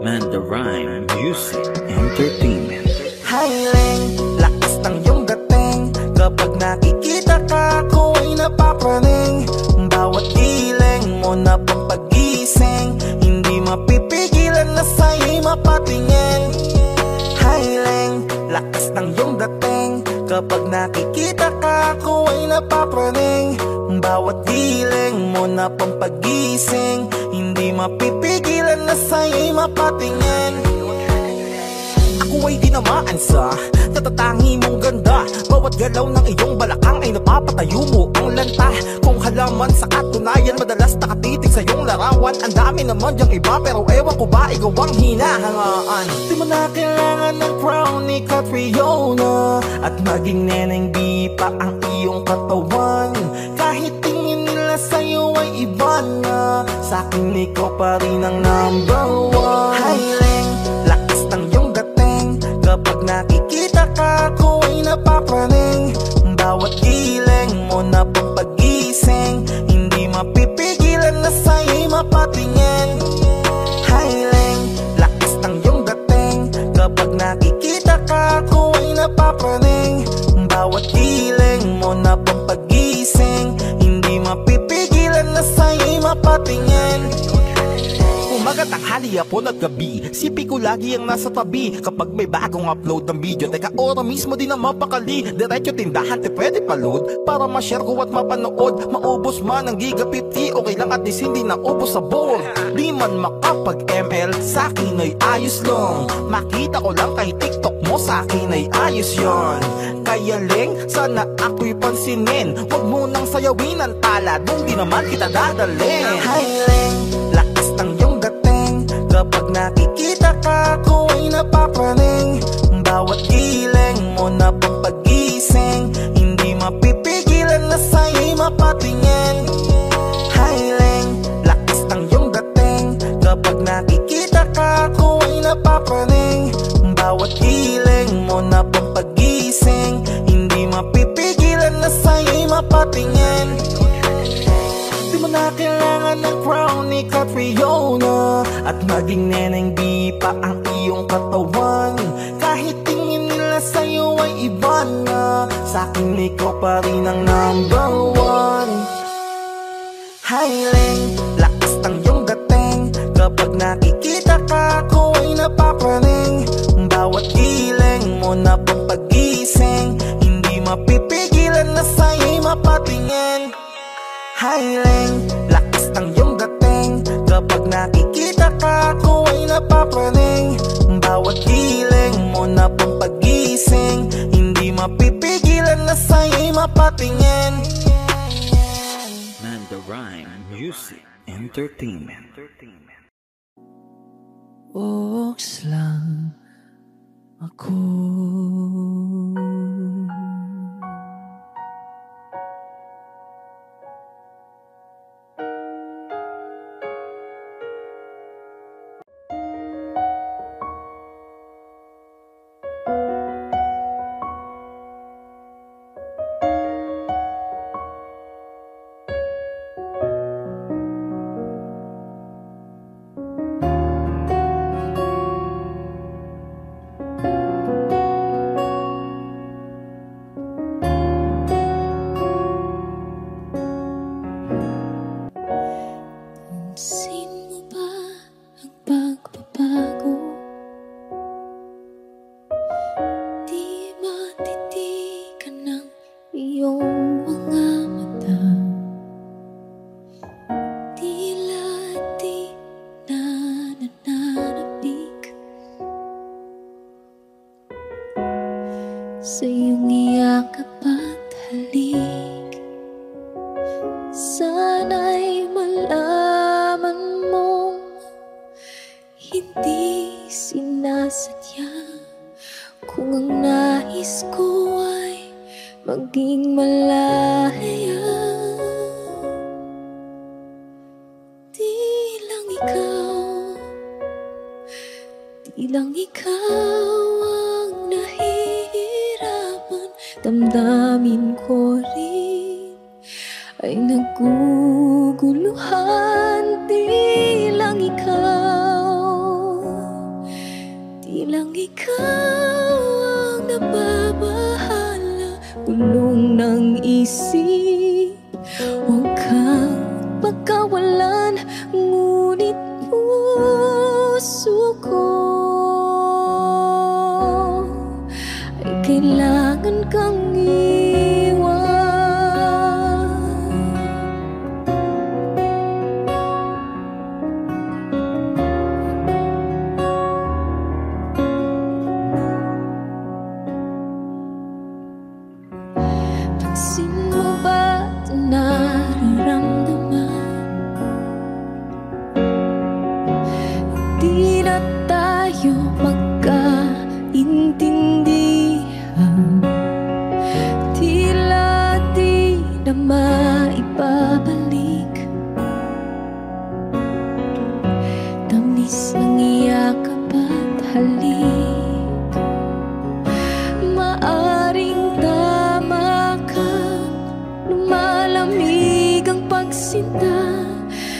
Mandarine Music Entertainment. Highling, lakas ng iyong dating. Kapag nakikita ka, ako ay napapraning. Bawat iling mo na pang pag-gising, hindi mapipigilan na sa'yo'y mapatingin. Highling, lakas ng iyong dating. Kapag nakikita ka, ako ay napapraning. Bawat iling mo na pang pag-gising, hindi mapipigilan na sa'yo'y mapatingin. Ako ay tinamaan sa natatangi mong ganda. Bawat galaw ng iyong balakang ay napapatayo mo ang lanta. Kung halaman sa katunayan, madalas nakatitig sa iyong larawan. Ang dami naman diyang iba, pero ewan ko ba ikaw ang hinahangaan. Di mo na kailangan ng crown ni Catriona, at maging neneng di pa ang iyong katawan. Kahit tingin nila sa'yo ay iba na, sa'kin ikaw pa rin ang number one. Highling, Kapag nakikita ka, ako ay napapraning. Bawat giling mo na pang pagising, hindi mapipigilan na sa'yo'y mapatingin. Umaga, tanghali, hapon at gabi, sipi ko lagi ang nasa tabi. Kapag may bagong upload ng video, teka ora mismo din ang mapakali. Diretso tindahan, te pwede pa-load para ma-share ko at mapanood. Maubos man ang giga 50, okay lang at least hindi na ubos sa bowl. Di man makapag-ML, sa'kin ay ayos lang. Makita ko lang kay TikTok mo, sa'kin ay ayos yon. Kaya Leng, sana ako'y pansinin. Huwag mo nang sayawin ang tala, dun di naman kita dadalhin. Hi Leng, lakas ng iyong dating. Kapag nakikita ka, ako ay napapraning. Bawat giling mo na pang pagising, hindi mapipigilan na sa'yo'y mapatingin. Hi Leng, lakas ng iyong dating. Kapag nakikita ka, ako ay napapraning. Bawat giling mo na pang pagising, hindi mapipigilan na sa'yo'y mapatingin. Di mo na kailangan ng crown ni Catriona, at maging neneng di pa ang iyong katawan. Kahit tingin nila sa'yo ay iba na, sa'kin ikaw pa rin ang number one. Hi Leng, lakas ng iyong dating. Kapag nakikita ka, ako ay napapraning. Bawat giling mo na pang pagising, hindi mapipigilan na sa'yo'y mapatingin. Hi Leng, lakas ng iyong dating. Kapag nakikita ka, ako ay napapraning. Bawat giling mo na pang pagising, hindi mapipigilan na sa'yo'y mapatingin. Man the Rhyme Music Entertainment. Oaks lang ako. Sa iyong iyakap at halik, sana'y malaman mong hindi sinasadya. Kung ang nais ko ay maging malaya, di lang ikaw ang nahihirapan. Damdamin ko rin ay naguguluhan. Di lang ikaw ang nababahala. Gulong ng isip, huwag kang pagkawalan. Ngunit puso ko ay kailangan kang iwan. Pansin mo ba ito nararamdaman? Hindi na tayo magkaintindihan. Tila di na maibabalik. Tamis ng iyakap at halik. Maaring tama ka, lumalamig ang pagsinta.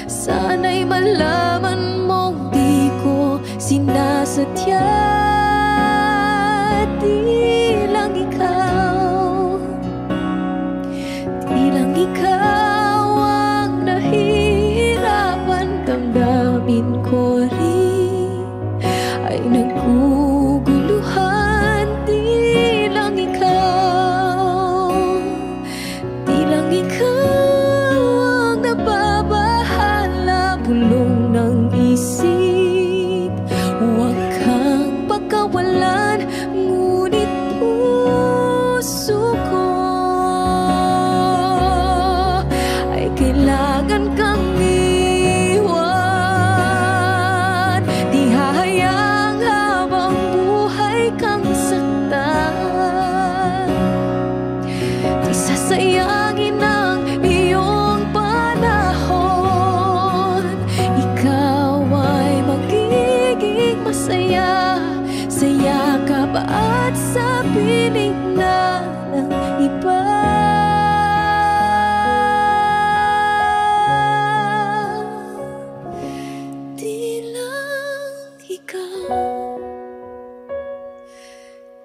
Sana'y malaman mong di ko sinasadya. di lang ikaw, di lang ikaw ang nahihirapan. Damdamin ko rin ay naguguluhan. Di lang ikaw, di lang ikaw ang nababahala. Bulong ng isip, huwag kang pagkawalan. Ngunit puso ko ay kailangan kang iwan. Di hahayang habang buhay kang saktan. Di sasayangin ang iyong panahon. Ikaw ay magiging masaya sa yakap at sa piling na ng iba. Di lang ikaw,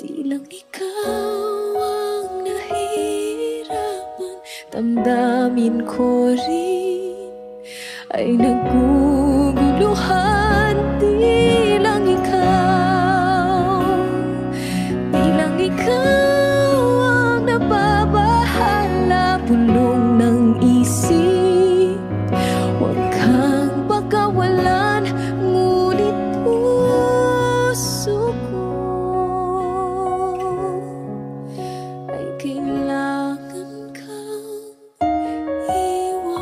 di lang ikaw ang nahihirapan. Damdamin ko rin ay naguguluhan. Di lang ikaw, di lang ikaw ang nababahala. Bulong ng isip, huwag kang pagkawalan. Ngunit puso ko ay kailangan kang iwan.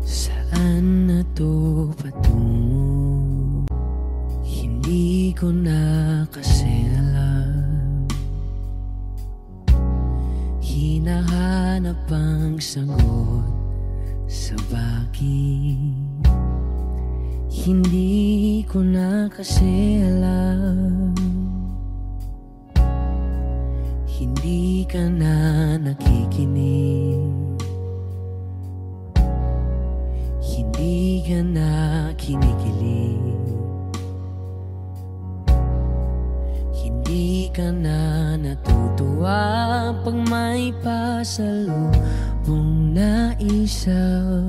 Saan na to patungo? Hindi ko na kasi alam. Hinahanap ang sagot sa bagay. Hindi ko na kasi alam. Hindi ka na nakikinig. Hindi ka na kinikilig. Hindi ka na natutuwa pag may pasalubong na isaw.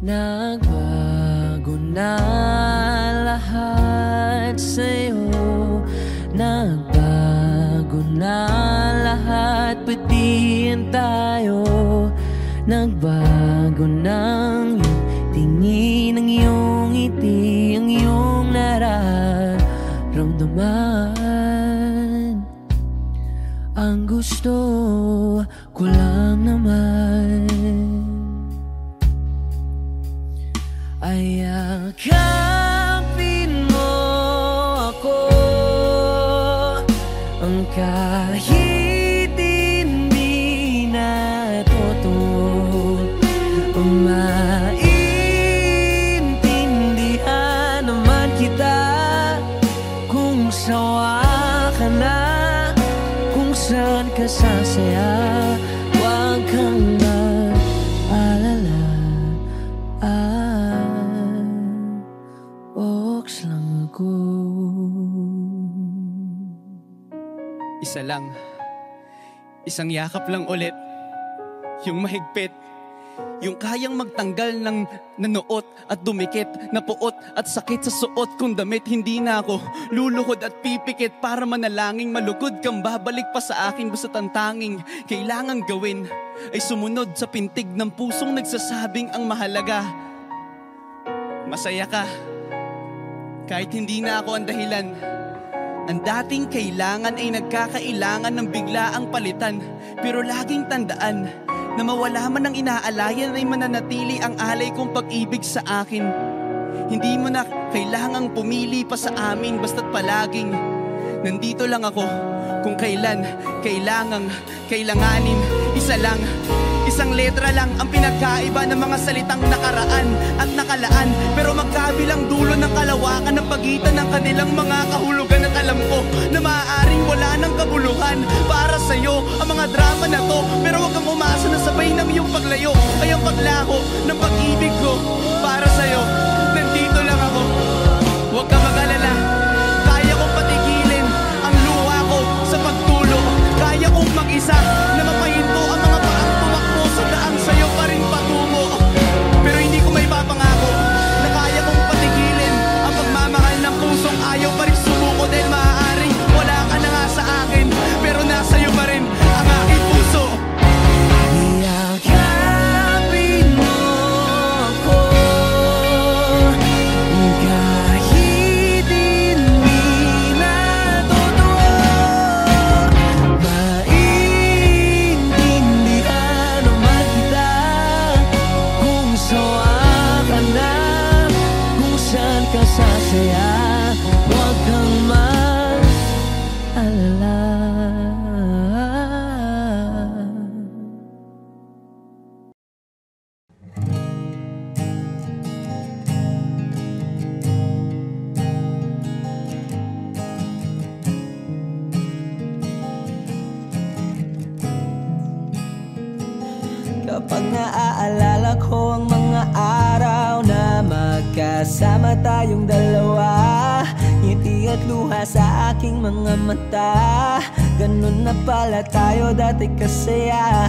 Nagbago na lahat sa'yo. Nagbago na lahat, pati yan tayo. Nagbago ng iyong tingin, ang iyong ngiti, ang iyong nararamdaman. Ang gusto ko lang naman ay yakapin mo ako, ang kahit hindi na totoo. Maintindihan naman kita kung sawa ka na, kung saan ka sasaya. Huwag kang mag-alala, Ox lang ako. Isa lang, isang yakap lang ulit, yung mahigpit, yung kayang magtanggal ng nanuot at dumikit, na puot at sakit sa suot kong damit. Hindi na ako luluhod at pipikit para manalangin malugod kang babalik pa sa akin. Basta ang tanging kailangang gawin ay sumunod sa pintig ng pusong nagsasabing ang mahalaga, masaya ka. Kahit hindi na ako ang dahilan, ang dating kailangan ay nagkakailangan ng biglaang palitan. Pero laging tandaan na mawala man ang inaalayan ay mananatili ang alay kong pag-ibig sa akin. Hindi mo na kailangang pumili pa sa amin, basta't palaging nandito lang ako Kung kailan kailanganin, isa lang, isang letra lang ang pinagkaiba ng mga salitang nakaraan at nakalaan. Pero magkabilang dulo ng kalawakan ng pagitan ng kanilang mga kahulugan. At alam ko na maaaring wala ng kabuluhan para sa'yo ang mga drama na to. Pero wag kang umasa na sabay ng iyong paglayo ay ang paglaho ng pag-ibig ko para sa'yo. Nandito lang ako, huwag ka mag-alala. Kaya kong patigilin ang luha ko sa pagtulo. Kaya kong mag-isa na mapahinto ang mga paang tumakbo sa daang sa'yo pa rin patungo. Pero hindi ko may papangako na kaya kong patigilin ang pagmamahal ng pusong ayaw pa rin sumuko. Dahil maaaring wala ka na nga sa akin, pero nasa'yo pa rin ang aking puso. Yakapin mo ako kahit hindi na totoo. Maintindihan naman kita kung sawa ka na, kung saan ka sasaya. Huwag kang mag-alala. Kapag naaalala ko ang mga araw na magkasama tayong dalawa, ngiti at luha sa aking mga mata. Ganun na pala tayo dati kasaya.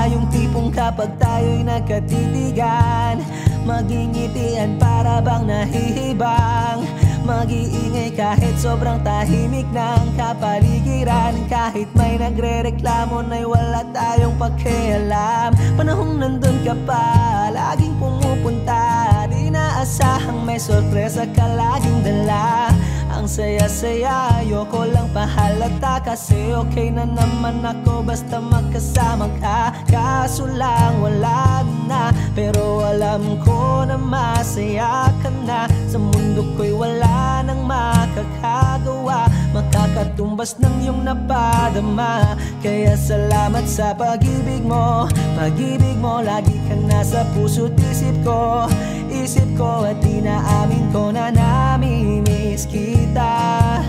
Yung tipong kapag tayo'y nagkatitigan, magingitian para bang nahihibang. Mag-iingay kahit sobrang tahimik ng kapaligiran. Kahit may nagre-reklamo na'y wala tayong pakialam. Panahong nandun ka pa, laging pumupunta. Di naasahang may sorpresa ka laging dala. Ang saya-saya, ayoko lang pahalata. Kasi okay na naman ako basta magkasama ka. Kaso lang wala na, pero alam ko na masaya ka na. Sa mundo ko'y wala nang makakagawa, makakatumbas ng iyong napadama. Kaya salamat sa pag-ibig mo. Pag-ibig mo, lagi kang nasa puso't isip ko. Isip ko at inaamin ko na namimiss kita.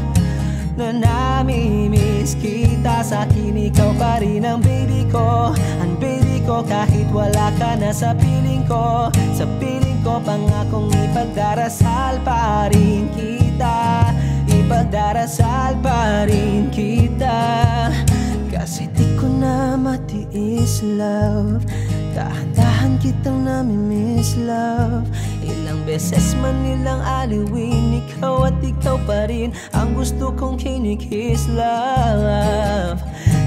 Na namimiss kita. Sa akin ikaw pa rin ang baby ko. Ang baby ko kahit wala ka na sa piling ko. Sa piling ko pangakong ipagdarasal pa rin kita. Ipagdarasal pa rin kita. Kasi di ko na matiis love. Dahan-dahan kitang namimiss love. Ilang beses man nilang aliwin, ikaw at ikaw pa rin ang gusto kong kinikiss love.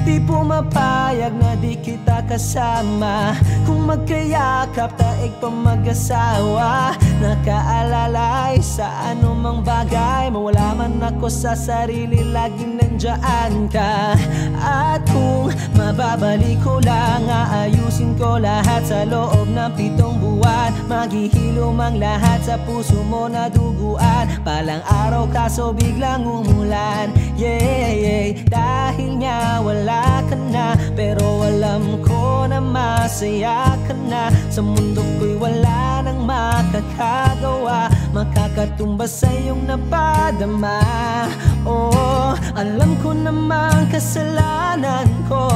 Di pumapayag na di kita kasama. Kung magkayakap taig pa mag-asawa. Nakaalalay sa anumang bagay. Mawala man ako sa sarili, laging nandiyan ka. At kung mababalik ko lang, aayusin ko lahat sa loob ng 7 buwan. Maghihilom ang lahat sa puso mo na duguan. Palang araw kaso biglang umulan. Yeah, yeah. Dahil nga wala ka na, pero alam ko na masaya ka na. Sa mundo ko'y wala nang makakagawa, makakatumbas sa iyong napadama. Oh, alam ko namang kasalanan ko.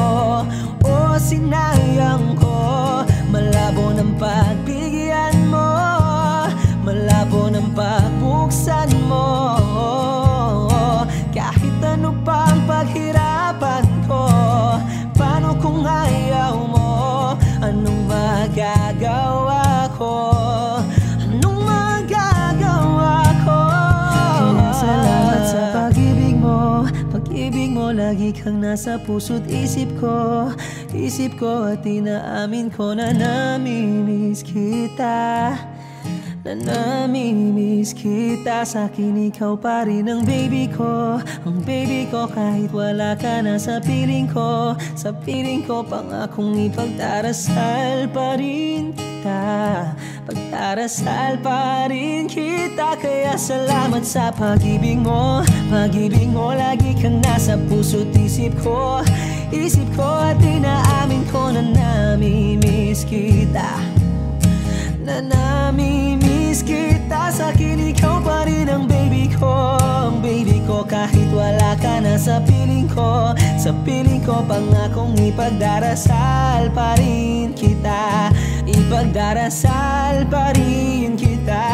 Oh, sinayang ko. Malabo ng pagbigyan mo, malabo ng pagbuksan mo. Kahit ano pang paghirapan ko, paano kung ayaw mo? Anong magagawa ko? Anong magagawa ko? Kaya salamat sa pag-ibig mo. Pag-ibig mo, lagi kang nasa puso't isip ko. Isip ko at inaamin ko na namimiss kita. na namimiss kita. Sa'kin ikaw pa rin ang baby ko, ang baby ko kahit wala ka na sa piling ko. Sa piling ko pangakong ipagdarasal pa rin kita, pagdarasal pa rin kita. Kaya salamat sa pag-ibig mo, pag-ibig mo. Lagi kang nasa puso't isip ko, isip ko. At inaamin ko na namimiss kita, na namimiss kita. Sa'kin ikaw pa rin ang baby ko, ang baby ko kahit wala ka na sa piling ko. Sa piling ko pangakong ipagdarasal pa rin kita, ipagdarasal pa rin kita.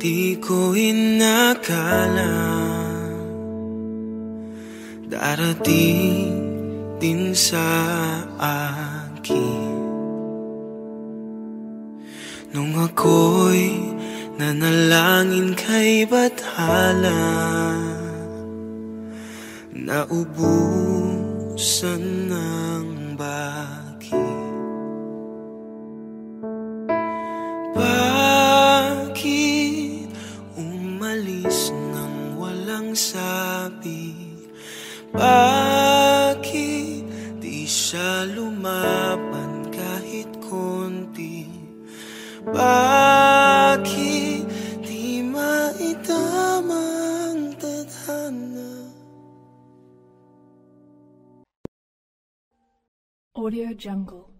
Di ko inakala darating din sa akin nung ako'y nanalangin kay Bathala, naubusan ng bakit. Bakit umalis nang walang sabi? Bakit di siya lumaban kahit konti? Bakit di maitamang tadhana? Audio Jungle.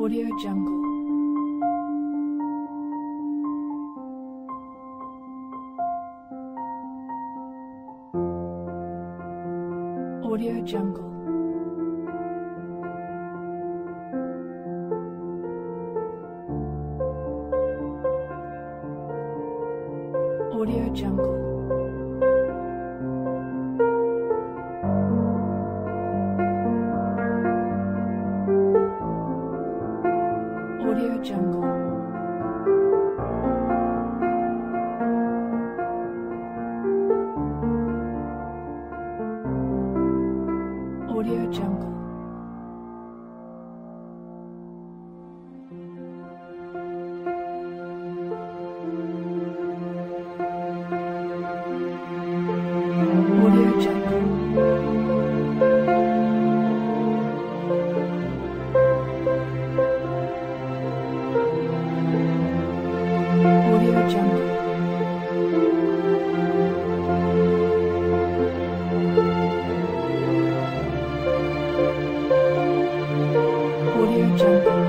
Audio Jungle. Audio Jungle. Audio Jungle. Audio Jungle. Audio Jungle. Audio Jungle. Audio Jungle. Audio Jungle. Audio Jungle.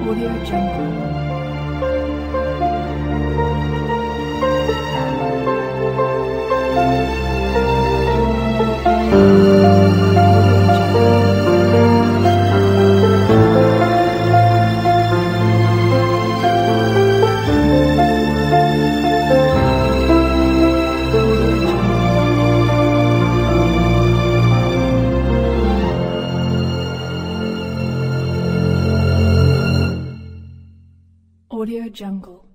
Audio Jungle. Audio Jungle.